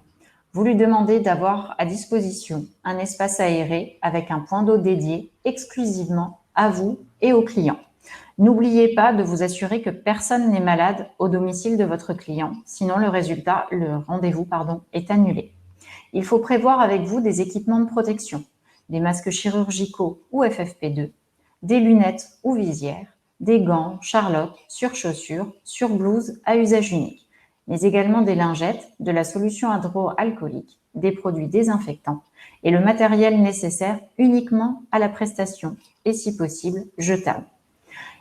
Vous lui demandez d'avoir à disposition un espace aéré avec un point d'eau dédié exclusivement à vous et au client. N'oubliez pas de vous assurer que personne n'est malade au domicile de votre client, sinon le rendez-vous est annulé. Il faut prévoir avec vous des équipements de protection, des masques chirurgicaux ou FFP2, des lunettes ou visières, des gants, charlottes, surchaussures, surblouses à usage unique. mais également des lingettes, de la solution hydroalcoolique, des produits désinfectants et le matériel nécessaire uniquement à la prestation et, si possible, jetable.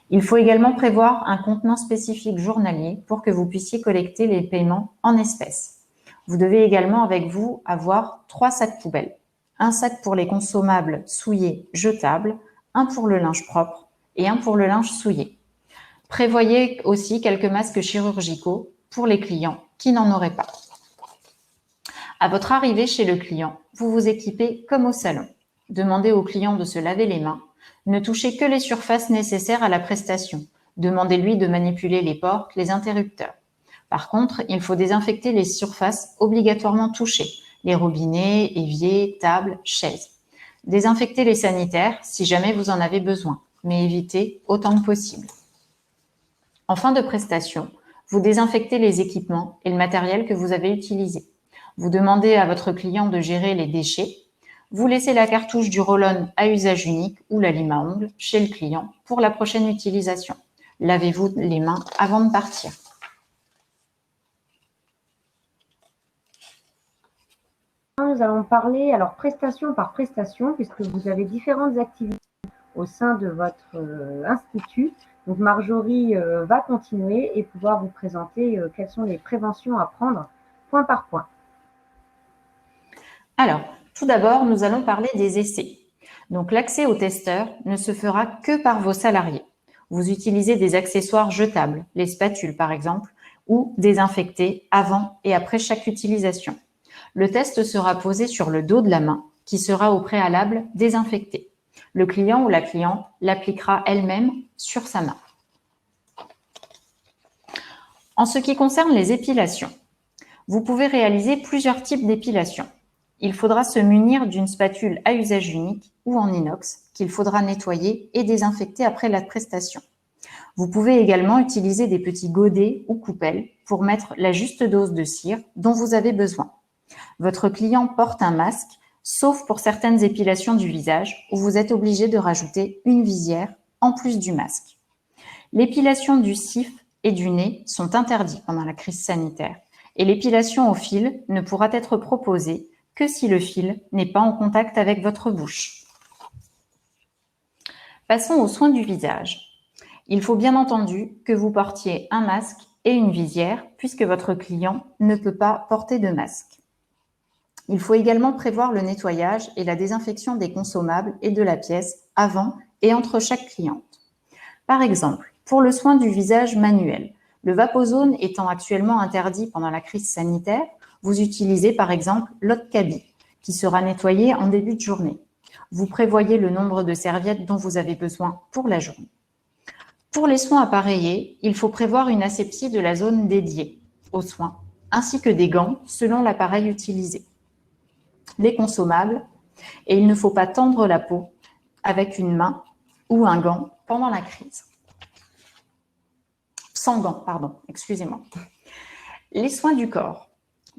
Il faut également prévoir un contenant spécifique journalier pour que vous puissiez collecter les paiements en espèces. Vous devez également avec vous avoir 3 sacs poubelles. Un sac pour les consommables souillés jetables, un pour le linge propre et un pour le linge souillé. Prévoyez aussi quelques masques chirurgicaux pour les clients qui n'en auraient pas. À votre arrivée chez le client, vous vous équipez comme au salon. Demandez au client de se laver les mains. Ne touchez que les surfaces nécessaires à la prestation. Demandez-lui de manipuler les portes, les interrupteurs. Par contre, il faut désinfecter les surfaces obligatoirement touchées, les robinets, éviers, tables, chaises. Désinfectez les sanitaires si jamais vous en avez besoin, mais évitez autant que possible. En fin de prestation, vous désinfectez les équipements et le matériel que vous avez utilisé. Vous demandez à votre client de gérer les déchets. Vous laissez la cartouche du roll-on à usage unique ou la lime à ongles chez le client pour la prochaine utilisation. Lavez-vous les mains avant de partir. Nous allons parler alors prestation par prestation, puisque vous avez différentes activités au sein de votre institut. Donc Marjorie va continuer et pouvoir vous présenter quelles sont les préventions à prendre point par point. Alors, tout d'abord, nous allons parler des essais. Donc l'accès aux testeurs ne se fera que par vos salariés. Vous utilisez des accessoires jetables, les spatules par exemple, ou désinfectés avant et après chaque utilisation. Le test sera posé sur le dos de la main, qui sera au préalable désinfecté. Le client ou la cliente l'appliquera elle-même sur sa main. En ce qui concerne les épilations, vous pouvez réaliser plusieurs types d'épilation. Il faudra se munir d'une spatule à usage unique ou en inox qu'il faudra nettoyer et désinfecter après la prestation. Vous pouvez également utiliser des petits godets ou coupelles pour mettre la juste dose de cire dont vous avez besoin. Votre client porte un masque, sauf pour certaines épilations du visage où vous êtes obligé de rajouter une visière en plus du masque. L'épilation du cif et du nez sont interdits pendant la crise sanitaire et l'épilation au fil ne pourra être proposée que si le fil n'est pas en contact avec votre bouche. Passons aux soins du visage. Il faut bien entendu que vous portiez un masque et une visière puisque votre client ne peut pas porter de masque. Il faut également prévoir le nettoyage et la désinfection des consommables et de la pièce avant et entre chaque cliente. Par exemple, pour le soin du visage manuel, le Vapozone étant actuellement interdit pendant la crise sanitaire, vous utilisez par exemple l'eau de Kaby, qui sera nettoyée en début de journée. Vous prévoyez le nombre de serviettes dont vous avez besoin pour la journée. Pour les soins appareillés, il faut prévoir une asepsie de la zone dédiée aux soins, ainsi que des gants selon l'appareil utilisé. Les consommables, et il ne faut pas tendre la peau avec une main ou un gant pendant la crise. Sans gants, pardon, excusez-moi. Les soins du corps.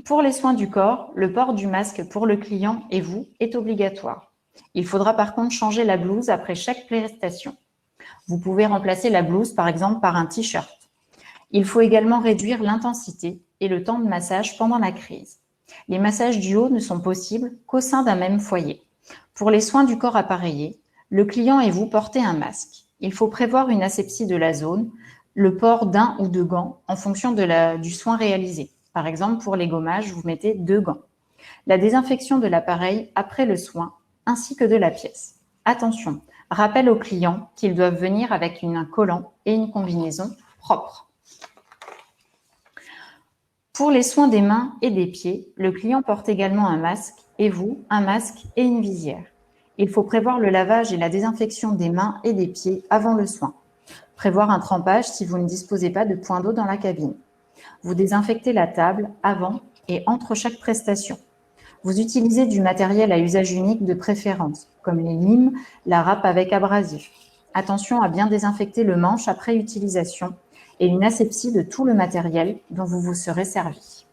Pour les soins du corps, le port du masque pour le client et vous est obligatoire. Il faudra par contre changer la blouse après chaque prestation. Vous pouvez remplacer la blouse par exemple par un t-shirt. Il faut également réduire l'intensité et le temps de massage pendant la crise. Les massages du haut ne sont possibles qu'au sein d'un même foyer. Pour les soins du corps appareillés, le client et vous portez un masque. Il faut prévoir une asepsie de la zone, le port d'un ou deux gants en fonction du soin réalisé. Par exemple, pour les gommages, vous mettez 2 gants. La désinfection de l'appareil après le soin, ainsi que de la pièce. Attention, rappel aux clients qu'ils doivent venir avec un collant et une combinaison propre. Pour les soins des mains et des pieds, le client porte également un masque et vous, un masque et une visière. Il faut prévoir le lavage et la désinfection des mains et des pieds avant le soin. Prévoir un trempage si vous ne disposez pas de point d'eau dans la cabine. Vous désinfectez la table avant et entre chaque prestation. Vous utilisez du matériel à usage unique de préférence, comme les limes, la râpe avec abrasif. Attention à bien désinfecter le manche après utilisation et une asepsie de tout le matériel dont vous vous serez servi.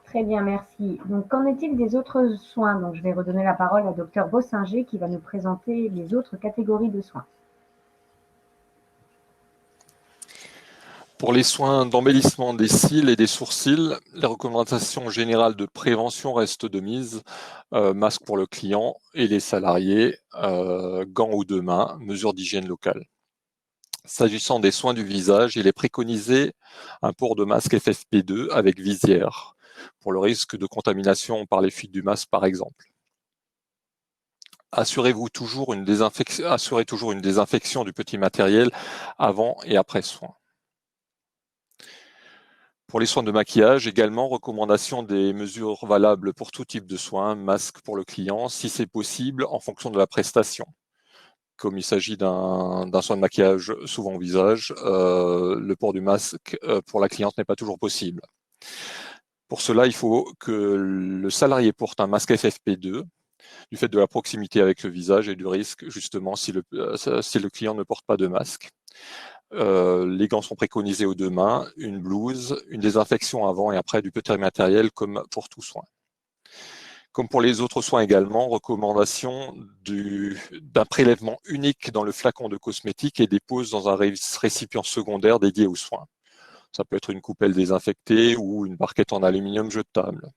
Très bien, merci. Donc, qu'en est-il des autres soins? Donc, je vais redonner la parole à Dr Bossinger qui va nous présenter les autres catégories de soins. Pour les soins d'embellissement des cils et des sourcils, les recommandations générales de prévention restent de mise. Masque pour le client et les salariés, gants aux 2 mains, mesures d'hygiène locale. S'agissant des soins du visage, il est préconisé un port de masque FFP2 avec visière, pour le risque de contamination par les fuites du masque par exemple. Assurez toujours une désinfection du petit matériel avant et après soin. Pour les soins de maquillage, également, recommandation des mesures valables pour tout type de soins, masque pour le client, si c'est possible, en fonction de la prestation. Comme il s'agit d'un soin de maquillage souvent au visage, le port du masque pour la cliente n'est pas toujours possible. Pour cela, il faut que le salarié porte un masque FFP2, du fait de la proximité avec le visage et du risque, justement, si le client ne porte pas de masque. Les gants sont préconisés aux 2 mains, une blouse, une désinfection avant et après du petit matériel comme pour tout soin. Comme pour les autres soins également, recommandation d'un prélèvement unique dans le flacon de cosmétique et dépose dans un récipient secondaire dédié aux soins. Ça peut être une coupelle désinfectée ou une barquette en aluminium jetable.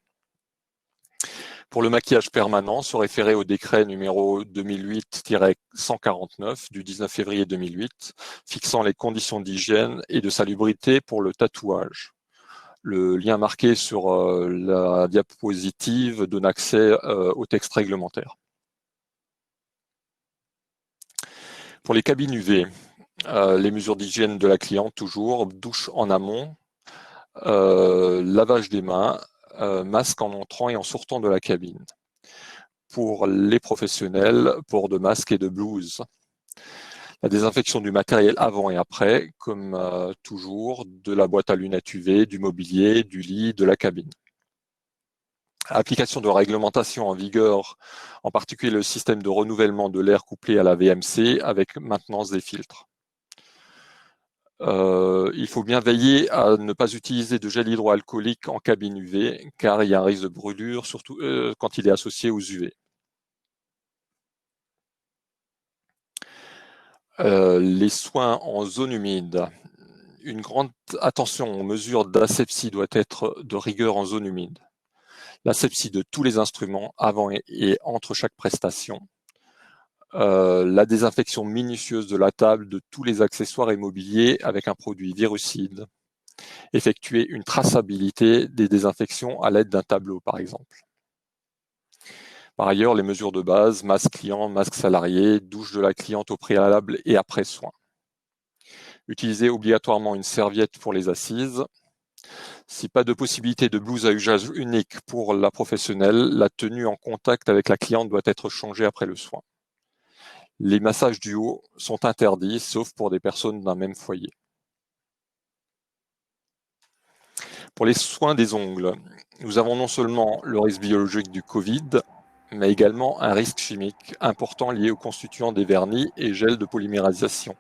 Pour le maquillage permanent, se référer au décret numéro 2008-149 du 19 février 2008, fixant les conditions d'hygiène et de salubrité pour le tatouage. Le lien marqué sur la diapositive donne accès au texte réglementaire. Pour les cabines UV, les mesures d'hygiène de la cliente toujours, douche en amont, lavage des mains, masque en entrant et en sortant de la cabine. Pour les professionnels, port de masque et de blouse. La désinfection du matériel avant et après, comme toujours, de la boîte à lunettes UV, du mobilier, du lit, de la cabine. Application de réglementation en vigueur, en particulier le système de renouvellement de l'air couplé à la VMC avec maintenance des filtres. Il faut bien veiller à ne pas utiliser de gel hydroalcoolique en cabine UV, car il y a un risque de brûlure, surtout quand il est associé aux UV. Les soins en zone humide. Une grande attention aux mesures d'asepsie doit être de rigueur en zone humide. L'asepsie de tous les instruments avant et entre chaque prestation. La désinfection minutieuse de la table, de tous les accessoires et mobiliers avec un produit virucide. Effectuer une traçabilité des désinfections à l'aide d'un tableau, par exemple. Par ailleurs, les mesures de base, masque client, masque salarié, douche de la cliente au préalable et après soin. Utiliser obligatoirement une serviette pour les assises. Si pas de possibilité de blouse à usage unique pour la professionnelle, la tenue en contact avec la cliente doit être changée après le soin. Les massages du haut sont interdits, sauf pour des personnes d'un même foyer. Pour les soins des ongles, nous avons non seulement le risque biologique du Covid, mais également un risque chimique important lié aux constituants des vernis et gels de polymérisation.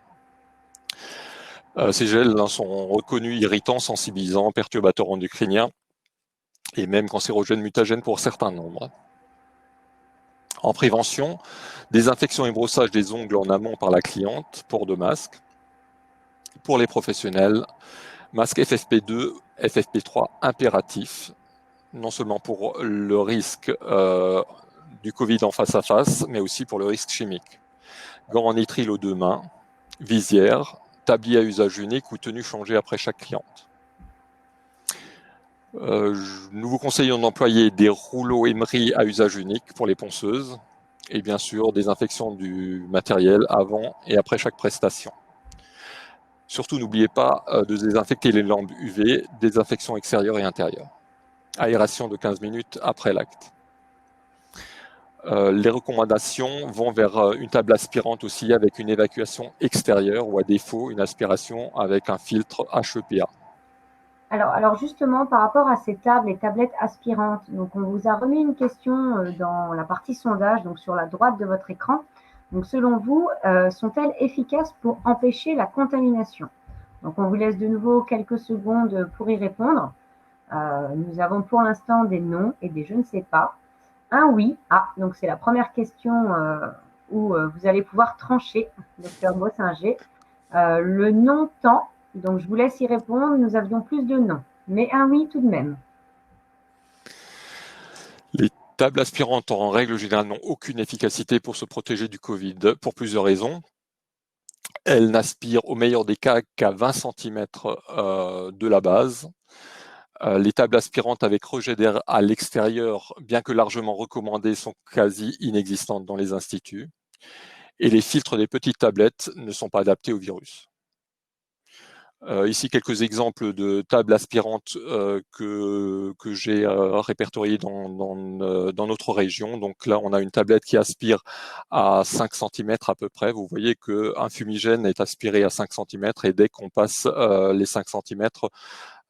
Ces gels sont reconnus irritants, sensibilisants, perturbateurs endocriniens et même cancérogènes mutagènes pour certains nombres. En prévention, désinfection et brossage des ongles en amont par la cliente, port de masque. Pour les professionnels, masque FFP2, FFP3 impératif, non seulement pour le risque du Covid en face à face, mais aussi pour le risque chimique. Gants en nitrile aux 2 mains, visière, tablier à usage unique ou tenue changée après chaque cliente. Nous vous conseillons d'employer des rouleaux Emery à usage unique pour les ponceuses et bien sûr désinfection du matériel avant et après chaque prestation. Surtout, n'oubliez pas de désinfecter les lampes UV, désinfection extérieure et intérieure. Aération de 15 minutes après l'acte. Les recommandations vont vers une table aspirante aussi avec une évacuation extérieure ou à défaut une aspiration avec un filtre HEPA. Alors justement, par rapport à ces tables, les tablettes aspirantes, donc on vous a remis une question dans la partie sondage, donc sur la droite de votre écran. Donc selon vous, sont-elles efficaces pour empêcher la contamination? Donc on vous laisse de nouveau quelques secondes pour y répondre. Nous avons pour l'instant des non et des je ne sais pas. Un oui. Ah, donc c'est la première question où vous allez pouvoir trancher, docteur Bossinger. Le non tant Donc, je vous laisse y répondre. Nous avions plus de non, mais un oui tout de même. Les tables aspirantes, en règle générale, n'ont aucune efficacité pour se protéger du Covid pour plusieurs raisons. Elles n'aspirent au meilleur des cas qu'à 20 cm de la base. Les tables aspirantes avec rejet d'air à l'extérieur, bien que largement recommandées, sont quasi inexistantes dans les instituts. Et les filtres des petites tablettes ne sont pas adaptés au virus. Ici, quelques exemples de tables aspirantes que j'ai répertoriées dans notre région. Donc là, on a une tablette qui aspire à 5 cm à peu près. Vous voyez qu'un fumigène est aspiré à 5 cm et dès qu'on passe les 5 cm,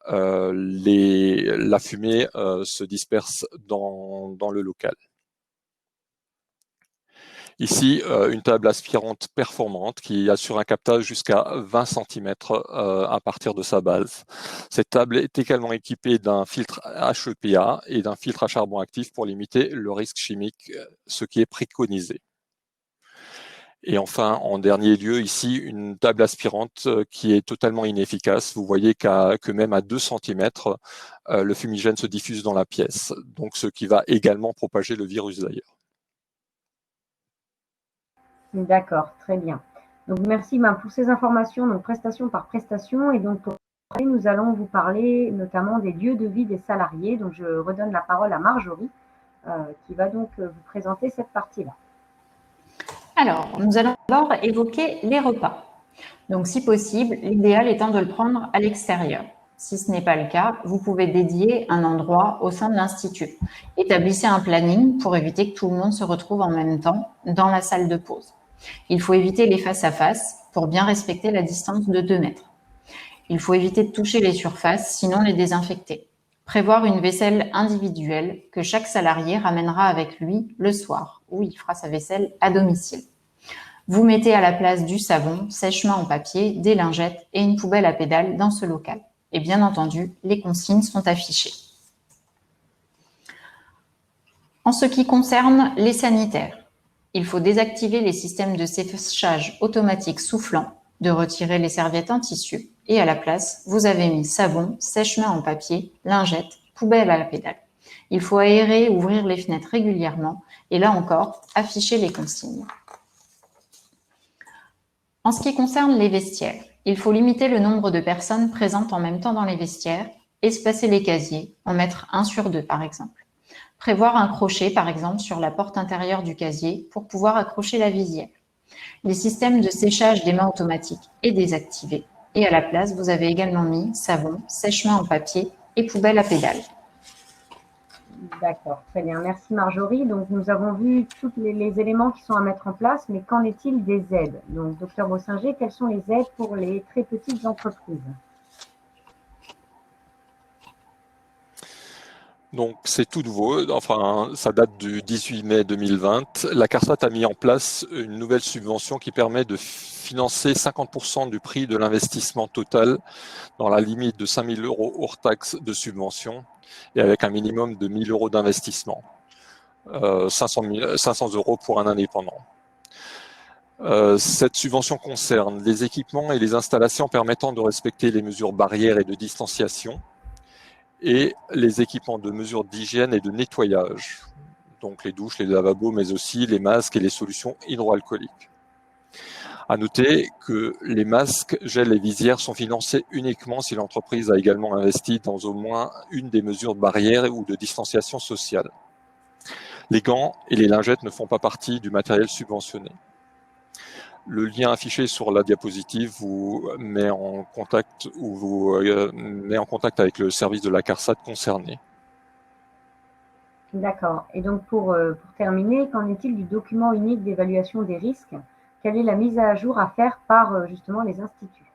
la fumée se disperse dans le local. Ici, une table aspirante performante qui assure un captage jusqu'à 20 cm à partir de sa base. Cette table est également équipée d'un filtre HEPA et d'un filtre à charbon actif pour limiter le risque chimique, ce qui est préconisé. Et enfin, en dernier lieu, ici, une table aspirante qui est totalement inefficace. Vous voyez que même à 2 cm, le fumigène se diffuse dans la pièce, donc ce qui va également propager le virus d'ailleurs. D'accord, très bien. Donc, merci pour ces informations, donc prestation par prestation. Et donc, pour nous allons vous parler notamment des lieux de vie des salariés. Donc, je redonne la parole à Marjorie, qui va donc vous présenter cette partie-là. Alors, nous allons d'abord évoquer les repas. Donc, si possible, l'idéal étant de le prendre à l'extérieur. Si ce n'est pas le cas, vous pouvez dédier un endroit au sein de l'Institut. Établissez un planning pour éviter que tout le monde se retrouve en même temps dans la salle de pause. Il faut éviter les face-à-face pour bien respecter la distance de 2 mètres. Il faut éviter de toucher les surfaces, sinon les désinfecter. Prévoir une vaisselle individuelle que chaque salarié ramènera avec lui le soir, où il fera sa vaisselle à domicile. Vous mettez à la place du savon, sèche-mains en papier, des lingettes et une poubelle à pédales dans ce local. Et bien entendu, les consignes sont affichées. En ce qui concerne les sanitaires, il faut désactiver les systèmes de séchage automatique soufflant, de retirer les serviettes en tissu et à la place, vous avez mis savon, sèche-mains en papier, lingettes, poubelle à la pédale. Il faut aérer et ouvrir les fenêtres régulièrement et là encore, afficher les consignes. En ce qui concerne les vestiaires, il faut limiter le nombre de personnes présentes en même temps dans les vestiaires, espacer les casiers, en mettre 1 sur 2 par exemple. Prévoir un crochet par exemple sur la porte intérieure du casier pour pouvoir accrocher la visière. Les systèmes de séchage des mains automatiques est désactivé. Et à la place, vous avez également mis savon, sèche-mains en papier et poubelle à pédales. D'accord, très bien. Merci Marjorie. Donc, nous avons vu tous les éléments qui sont à mettre en place, mais qu'en est-il des aides? Donc, docteur Bossinger, quelles sont les aides pour les très petites entreprises? Donc c'est tout nouveau, enfin ça date du 18 mai 2020. La CARSAT a mis en place une nouvelle subvention qui permet de financer 50% du prix de l'investissement total dans la limite de 5 000 € hors taxe de subvention et avec un minimum de 1 000 € d'investissement, 500 € pour un indépendant. Cette subvention concerne les équipements et les installations permettant de respecter les mesures barrières et de distanciation, et les équipements de mesure d'hygiène et de nettoyage, donc les douches, les lavabos, mais aussi les masques et les solutions hydroalcooliques. À noter que les masques, gels et visières sont financés uniquement si l'entreprise a également investi dans au moins une des mesures de barrière ou de distanciation sociale. Les gants et les lingettes ne font pas partie du matériel subventionné. Le lien affiché sur la diapositive vous met en contact avec le service de la CARSAT concerné. D'accord. Et donc, pour terminer, qu'en est-il du document unique d'évaluation des risques? Quelle est la mise à jour à faire par justement les instituts?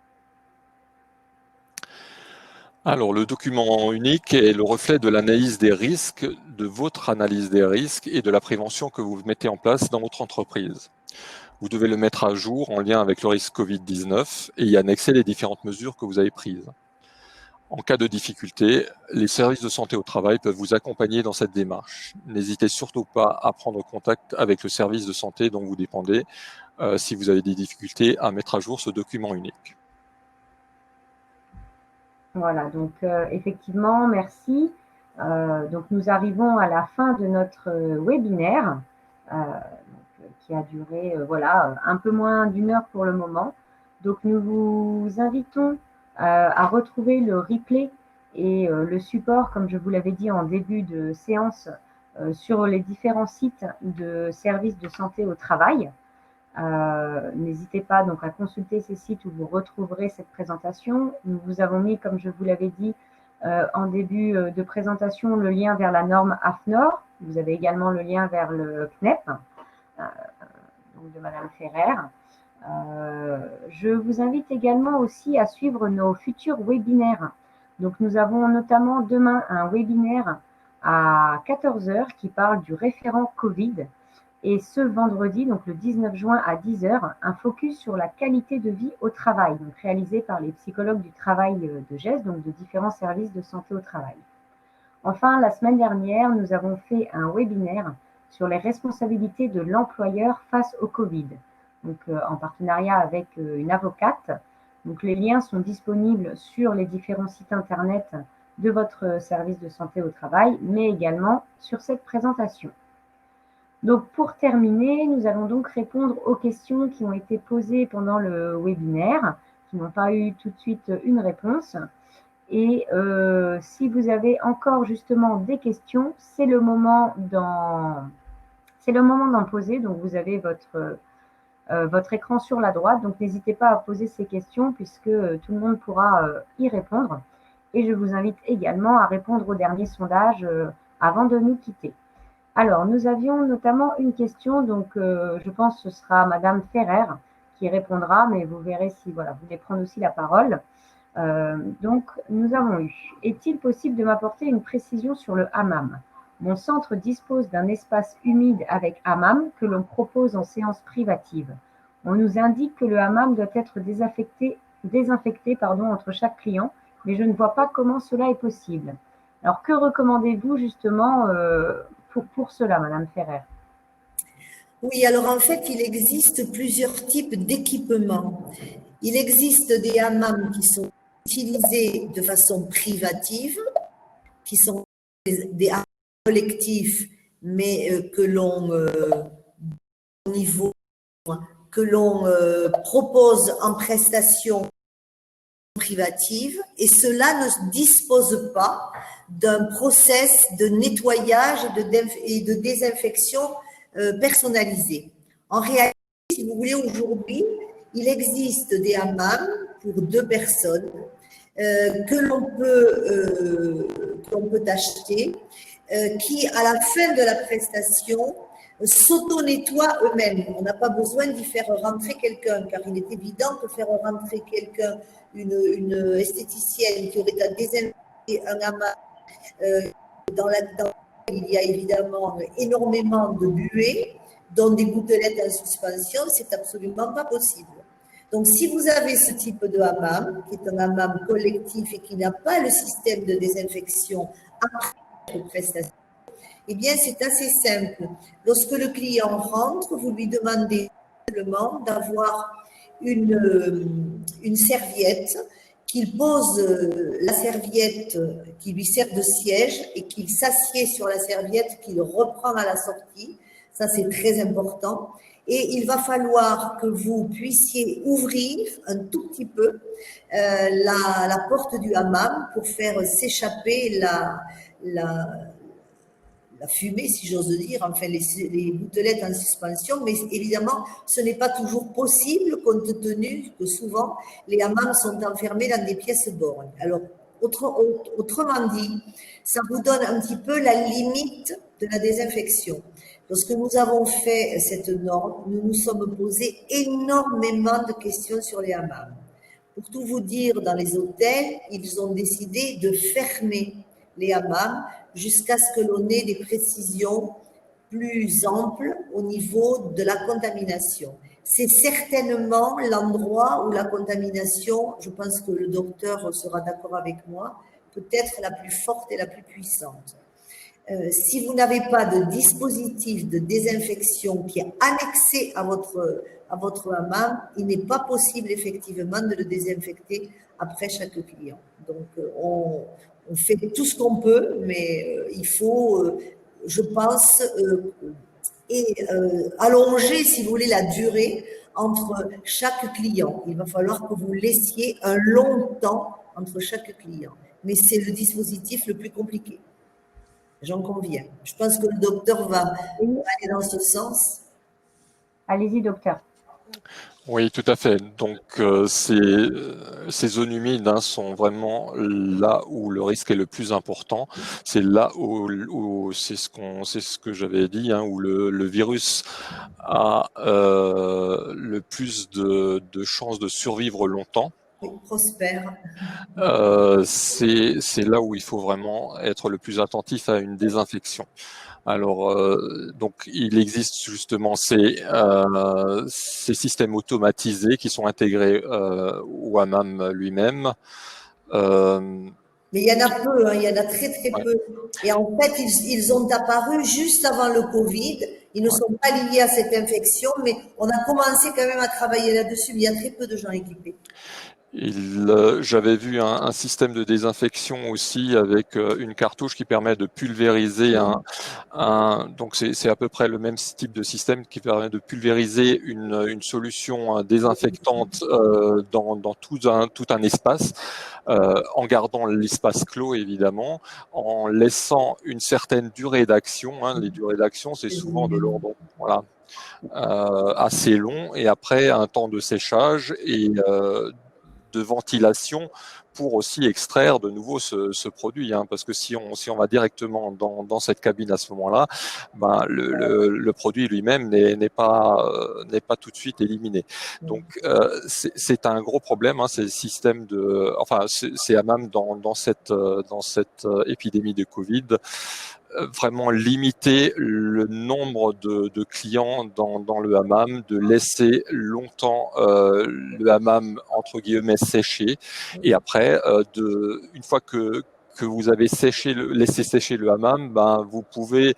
Alors, le document unique est le reflet de l'analyse des risques, de votre analyse des risques et de la prévention que vous mettez en place dans votre entreprise. Vous devez le mettre à jour en lien avec le risque Covid-19 et y annexer les différentes mesures que vous avez prises. En cas de difficulté, les services de santé au travail peuvent vous accompagner dans cette démarche. N'hésitez surtout pas à prendre contact avec le service de santé dont vous dépendez si vous avez des difficultés à mettre à jour ce document unique. Voilà, donc effectivement, merci. Donc nous arrivons à la fin de notre webinaire qui a duré voilà, un peu moins d'1 heure pour le moment. Donc nous vous invitons à retrouver le replay et le support, comme je vous l'avais dit en début de séance, sur les différents sites de services de santé au travail. N'hésitez pas donc à consulter ces sites où vous retrouverez cette présentation. Nous vous avons mis, comme je vous l'avais dit en début de présentation, le lien vers la norme AFNOR. Vous avez également le lien vers le CNEP donc de Madame Ferrer. Je vous invite également aussi à suivre nos futurs webinaires. Donc nous avons notamment demain un webinaire à 14 h qui parle du référent Covid. Et ce vendredi, donc le 19 juin à 10 h, un focus sur la qualité de vie au travail, donc réalisé par les psychologues du travail de GES, donc de différents services de santé au travail. Enfin, la semaine dernière, nous avons fait un webinaire sur les responsabilités de l'employeur face au Covid, donc en partenariat avec une avocate. Donc les liens sont disponibles sur les différents sites internet de votre service de santé au travail, mais également sur cette présentation. Donc pour terminer, nous allons donc répondre aux questions qui ont été posées pendant le webinaire, qui n'ont pas eu tout de suite une réponse. Et si vous avez encore justement des questions, c'est le moment d'en poser. Donc vous avez votre écran sur la droite, donc n'hésitez pas à poser ces questions puisque tout le monde pourra y répondre. Et je vous invite également à répondre au dernier sondage avant de nous quitter. Alors, nous avions notamment une question, donc je pense que ce sera Madame Ferrer qui répondra, mais vous verrez si voilà, vous voulez prendre aussi la parole. Donc, nous avons eu « Est-il possible de m'apporter une précision sur le hammam ? Mon centre dispose d'un espace humide avec hammam que l'on propose en séance privative. On nous indique que le hammam doit être désinfecté entre chaque client, mais je ne vois pas comment cela est possible. Alors, que recommandez-vous justement pour cela, Madame Ferrer ? Oui, alors en fait, il existe plusieurs types d'équipements. Il existe des hammams qui sont utilisés de façon privative, qui sont des hammams collectifs, mais que l'on au niveau que l'on propose en prestation privative, et cela ne dispose pas d'un process de nettoyage et de désinfection personnalisé. En réalité, si vous voulez, aujourd'hui, il existe des hammams pour 2 personnes que l'on peut acheter, qui, à la fin de la prestation, s'auto-nettoient eux-mêmes. On n'a pas besoin d'y faire rentrer quelqu'un, car il est évident que faire rentrer quelqu'un, une esthéticienne qui aurait à désinfecter un hammam dans lequel il y a évidemment énormément de buée, dont des gouttelettes en suspension, c'est absolument pas possible. Donc, si vous avez ce type de hammam, qui est un hammam collectif et qui n'a pas le système de désinfection après la prestation, eh bien, c'est assez simple. Lorsque le client rentre, vous lui demandez simplement d'avoir une serviette, qu'il pose la serviette qui lui sert de siège et qu'il s'assied sur la serviette qu'il reprend à la sortie. Ça, c'est très important. Et il va falloir que vous puissiez ouvrir un tout petit peu la porte du hammam pour faire s'échapper la fumée, si j'ose dire, enfin les gouttelettes en suspension, mais évidemment, ce n'est pas toujours possible compte tenu que souvent, les hammams sont enfermés dans des pièces bornes. Alors, autrement dit, ça vous donne un petit peu la limite de la désinfection. Lorsque nous avons fait cette norme, nous nous sommes posé énormément de questions sur les hammams. Pour tout vous dire, dans les hôtels, ils ont décidé de fermer les hammams jusqu'à ce que l'on ait des précisions plus amples au niveau de la contamination. C'est certainement l'endroit où la contamination, je pense que le docteur sera d'accord avec moi, peut être la plus forte et la plus puissante. Si vous n'avez pas de dispositif de désinfection qui est annexé à votre hammam, il n'est pas possible effectivement de le désinfecter après chaque client. Donc, on fait tout ce qu'on peut, mais il faut, je pense, allonger, si vous voulez, la durée entre chaque client. Il va falloir que vous laissiez un long temps entre chaque client. Mais c'est le dispositif le plus compliqué. J'en conviens. Je pense que le docteur va aller dans ce sens. Allez-y, docteur. Oui, tout à fait. Donc, ces zones humides sont vraiment là où le risque est le plus important. C'est là où c'est ce que j'avais dit, où le virus a le plus de chances de survivre longtemps. Oui, prospère. C'est là où il faut vraiment être le plus attentif à une désinfection. Alors, donc, il existe justement ces systèmes automatisés qui sont intégrés au hammam lui-même. Mais il y en a peu, il y en a très très peu. Et en fait, ils ont apparu juste avant le Covid. Ils ne sont pas liés à cette infection, mais on a commencé quand même à travailler là-dessus. Mais il y a très peu de gens équipés. J'avais vu un système de désinfection aussi avec une cartouche qui permet de pulvériser donc c'est à peu près le même type de système qui permet de pulvériser une solution désinfectante dans tout un espace, en gardant l'espace clos évidemment, en laissant une certaine durée d'action. Les durées d'action, c'est souvent de l'ordre, voilà, assez long, et après un temps de séchage et de ventilation pour aussi extraire de nouveau ce produit, parce que si on va directement dans cette cabine à ce moment-là, le produit lui-même n'est pas tout de suite éliminé. Donc c'est un gros problème, ces systèmes c'est hammam dans cette épidémie de Covid. Vraiment limiter le nombre de clients dans le hammam, de laisser longtemps le hammam entre guillemets sécher, et après une fois que vous avez laissé sécher le hammam, vous pouvez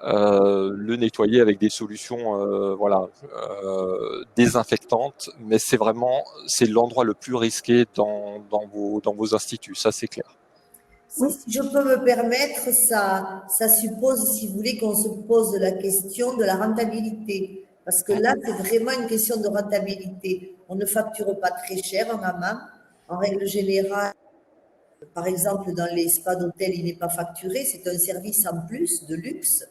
le nettoyer avec des solutions désinfectantes, mais c'est l'endroit le plus risqué dans vos instituts, ça c'est clair. Si je peux me permettre, ça suppose, si vous voulez, qu'on se pose la question de la rentabilité. Parce que là, c'est vraiment une question de rentabilité. On ne facture pas très cher en hammam. En règle générale, par exemple, dans les spas d'hôtel, il n'est pas facturé. C'est un service en plus de luxe.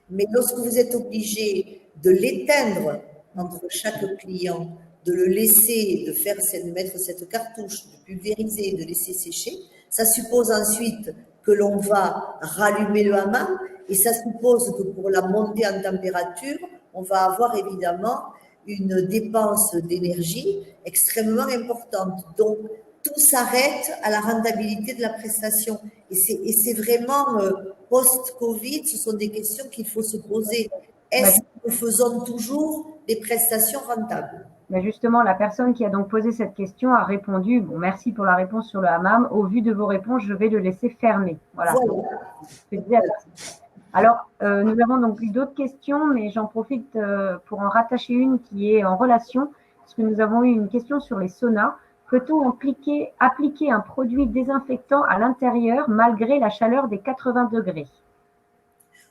Mais lorsque vous êtes obligé de l'éteindre entre chaque client, de le laisser, de mettre cette cartouche, de pulvériser, de laisser sécher, ça suppose ensuite que l'on va rallumer le hammam, et ça suppose que pour la montée en température, on va avoir évidemment une dépense d'énergie extrêmement importante. Donc, tout s'arrête à la rentabilité de la prestation. Et c'est vraiment post-Covid, ce sont des questions qu'il faut se poser. Est-ce que nous faisons toujours des prestations rentables ? Mais justement, la personne qui a donc posé cette question a répondu, merci pour la réponse sur le hammam, au vu de vos réponses, je vais le laisser fermer. Voilà. Alors, nous avons donc eu d'autres questions, mais j'en profite pour en rattacher une qui est en relation, parce que nous avons eu une question sur les saunas. Peut-on appliquer un produit désinfectant à l'intérieur malgré la chaleur des 80 degrés ?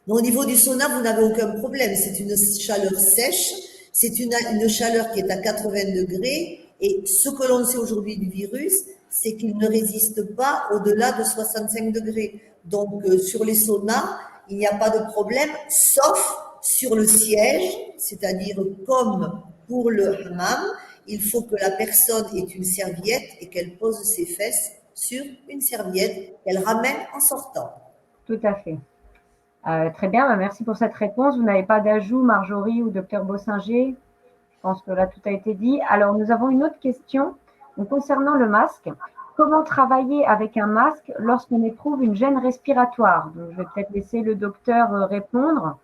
Au niveau du sauna, vous n'avez aucun problème. C'est une chaleur sèche. C'est une chaleur qui est à 80 degrés, et ce que l'on sait aujourd'hui du virus, c'est qu'il ne résiste pas au-delà de 65 degrés. Donc, sur les saunas, il n'y a pas de problème, sauf sur le siège, c'est-à-dire comme pour le hammam, il faut que la personne ait une serviette et qu'elle pose ses fesses sur une serviette qu'elle ramène en sortant. Tout à fait. Très bien, merci pour cette réponse. Vous n'avez pas d'ajout, Marjorie ou Dr Bossinger? Je pense que là, tout a été dit. Alors, nous avons une autre question concernant le masque. Comment travailler avec un masque lorsqu'on éprouve une gêne respiratoire? Donc, je vais peut-être laisser le docteur répondre.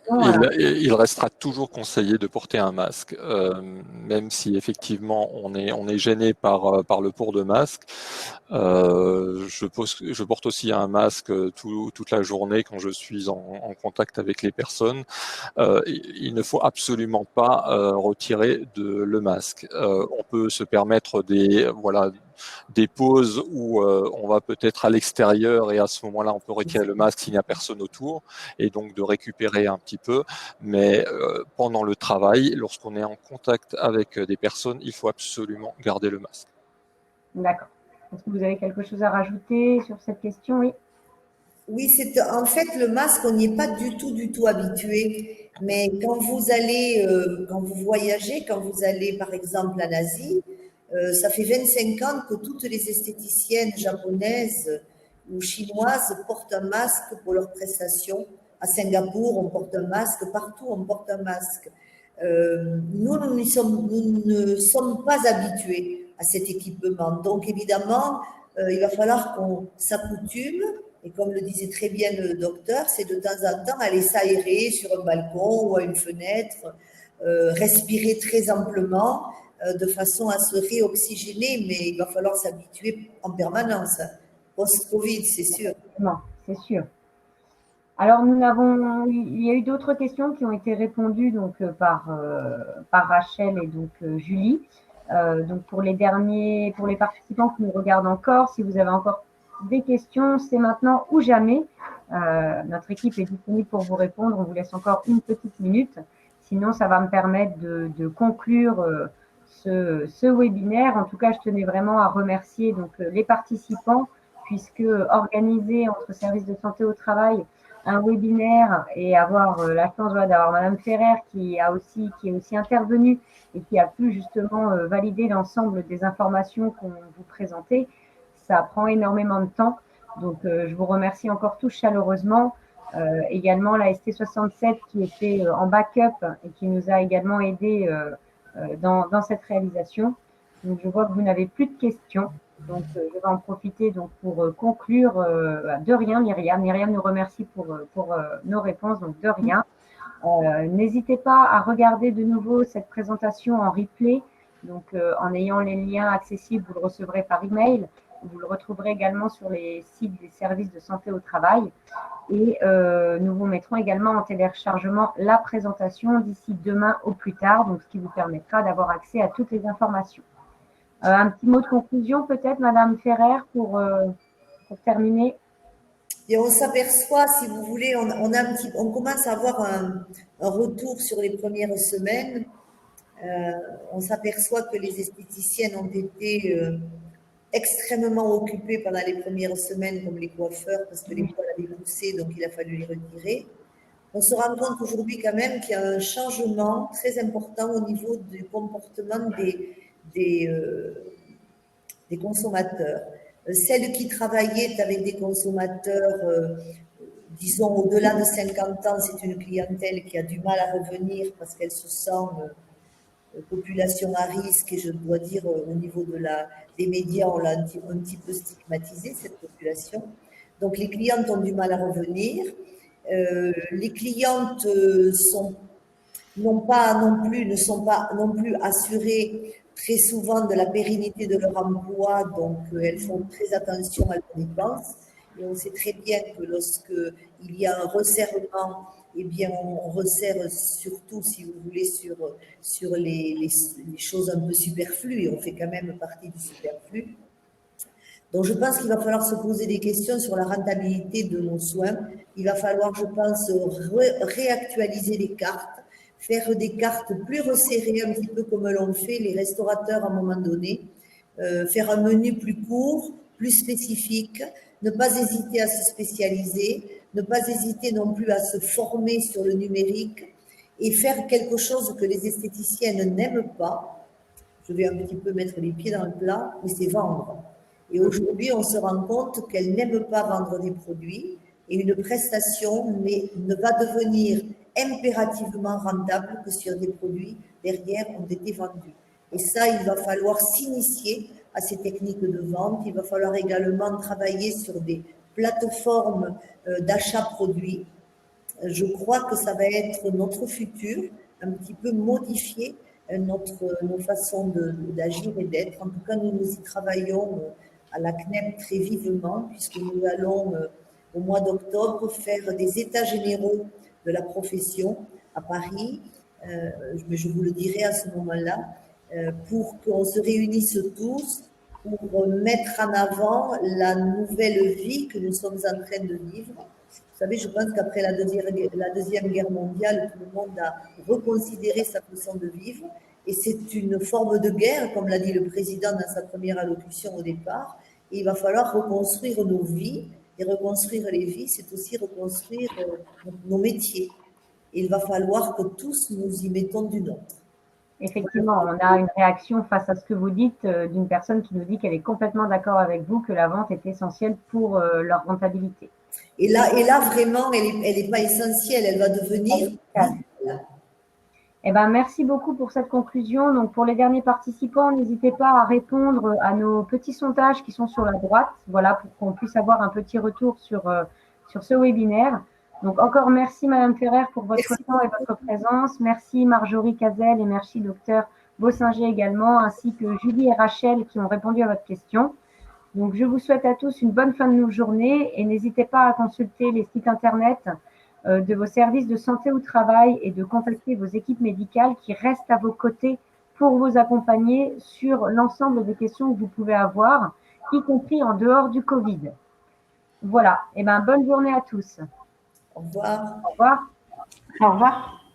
Voilà. Il restera toujours conseillé de porter un masque, même si effectivement on est gêné par le port de masque. Je porte aussi un masque toute la journée quand je suis en contact avec les personnes. Il ne faut absolument pas retirer le masque. On peut se permettre des pauses où on va peut-être à l'extérieur et à ce moment-là on peut retirer le masque s'il n'y a personne autour et donc de récupérer un petit peu. Mais pendant le travail, lorsqu'on est en contact avec des personnes, il faut absolument garder le masque. D'accord. Est-ce que vous avez quelque chose à rajouter sur cette question? Oui. Oui, c'est en fait le masque, on n'y est pas du tout habitué. Mais quand vous allez, quand vous voyagez, quand vous allez par exemple en Asie, ça fait 25 ans que toutes les esthéticiennes japonaises ou chinoises portent un masque pour leurs prestations. À Singapour, on porte un masque, partout on porte un masque. Nous ne sommes pas habitués à cet équipement. Donc évidemment, il va falloir qu'on s'accoutume. Et comme le disait très bien le docteur, c'est de temps en temps aller s'aérer sur un balcon ou à une fenêtre, respirer très amplement de façon à se réoxygéner, mais il va falloir s'habituer en permanence. Post-Covid, c'est sûr. Non, c'est sûr. Alors, il y a eu d'autres questions qui ont été répondues donc par Rachel et donc Julie. Donc pour les participants qui nous regardent encore, si vous avez encore des questions, c'est maintenant ou jamais. Notre équipe est disponible pour vous répondre. On vous laisse encore une petite minute. Sinon, ça va me permettre de conclure ce webinaire. En tout cas, je tenais vraiment à remercier donc les participants, puisque organiser entre services de santé au travail un webinaire et avoir la chance d'avoir Madame Ferrer qui est aussi intervenue et qui a pu justement valider l'ensemble des informations qu'on vous présentait, ça prend énormément de temps. Donc, je vous remercie encore tous chaleureusement. Également la ST67 qui était en backup et qui nous a également aidé dans cette réalisation. Donc, je vois que vous n'avez plus de questions. Donc, je vais en profiter donc, pour conclure. De rien, Myriam. Myriam nous remercie pour nos réponses, donc de rien. N'hésitez pas à regarder de nouveau cette présentation en replay. Donc, en ayant les liens accessibles, vous le recevrez par email. Vous le retrouverez également sur les sites des services de santé au travail. Et nous vous mettrons également en téléchargement la présentation d'ici demain au plus tard, donc ce qui vous permettra d'avoir accès à toutes les informations. Un petit mot de conclusion peut-être, Madame Ferrer, pour terminer. Et on s'aperçoit, si vous voulez, on commence à avoir un retour sur les premières semaines. On s'aperçoit que les esthéticiennes ont été extrêmement occupées pendant les premières semaines, comme les coiffeurs, parce que les poils avaient poussé, donc il a fallu les retirer. On se rend compte aujourd'hui quand même qu'il y a un changement très important au niveau du comportement des consommateurs. Celles qui travaillaient avec des consommateurs, disons, au-delà de 50 ans, c'est une clientèle qui a du mal à revenir parce qu'elle se sent population à risque. Et je dois dire, au niveau des médias, on l'a un petit peu stigmatisé, cette population. Donc, les clientes ont du mal à revenir. Les clientes ne sont pas non plus assurées très souvent de la pérennité de leur emploi, donc elles font très attention à leurs dépenses. Et on sait très bien que lorsqu'il y a un resserrement, eh bien, on resserre surtout, si vous voulez, sur les choses un peu superflues, et on fait quand même partie du superflu. Donc, je pense qu'il va falloir se poser des questions sur la rentabilité de nos soins. Il va falloir, je pense, réactualiser les cartes, faire des cartes plus resserrées, un petit peu comme l'ont fait les restaurateurs à un moment donné, faire un menu plus court, plus spécifique, ne pas hésiter à se spécialiser, ne pas hésiter non plus à se former sur le numérique et faire quelque chose que les esthéticiennes n'aiment pas. Je vais un petit peu mettre les pieds dans le plat, mais c'est vendre. Et aujourd'hui, on se rend compte qu'elles n'aiment pas vendre des produits et une prestation ne va devenir impérativement rentable que sur des produits derrière ont été vendus. Et ça, il va falloir s'initier à ces techniques de vente. Il va falloir également travailler sur des plateformes d'achat produits Je crois que ça va être notre futur, un petit peu modifier nos façons d'agir et d'être. En tout cas, nous y travaillons à la CNEP très vivement, puisque nous allons, au mois d'octobre, faire des états généraux de la profession à Paris. Mais je vous le dirai à ce moment-là, pour qu'on se réunisse tous pour mettre en avant la nouvelle vie que nous sommes en train de vivre. Vous savez, je pense qu'après la Deuxième Guerre mondiale, tout le monde a reconsidéré sa façon de vivre. Et c'est une forme de guerre, comme l'a dit le président dans sa première allocution au départ. Et il va falloir reconstruire nos vies. Et reconstruire les vies, c'est aussi reconstruire nos métiers. Et il va falloir que tous nous y mettons du nôtre. Effectivement, on a une réaction face à ce que vous dites d'une personne qui nous dit qu'elle est complètement d'accord avec vous, que la vente est essentielle pour leur rentabilité. Et là vraiment, elle n'est pas essentielle, elle va devenir vitale. Eh ben, merci beaucoup pour cette conclusion. Donc, pour les derniers participants, n'hésitez pas à répondre à nos petits sondages qui sont sur la droite, voilà, pour qu'on puisse avoir un petit retour sur ce webinaire. Donc, encore merci Madame Ferrer pour votre temps et votre présence. Merci Marjorie Cazel et merci Docteur Bossinger également, ainsi que Julie et Rachel qui ont répondu à votre question. Donc, je vous souhaite à tous une bonne fin de journée et n'hésitez pas à consulter les sites internet de vos services de santé au travail et de contacter vos équipes médicales qui restent à vos côtés pour vous accompagner sur l'ensemble des questions que vous pouvez avoir, y compris en dehors du Covid. Voilà. Eh ben, bonne journée à tous. Au revoir. Au revoir. Au revoir.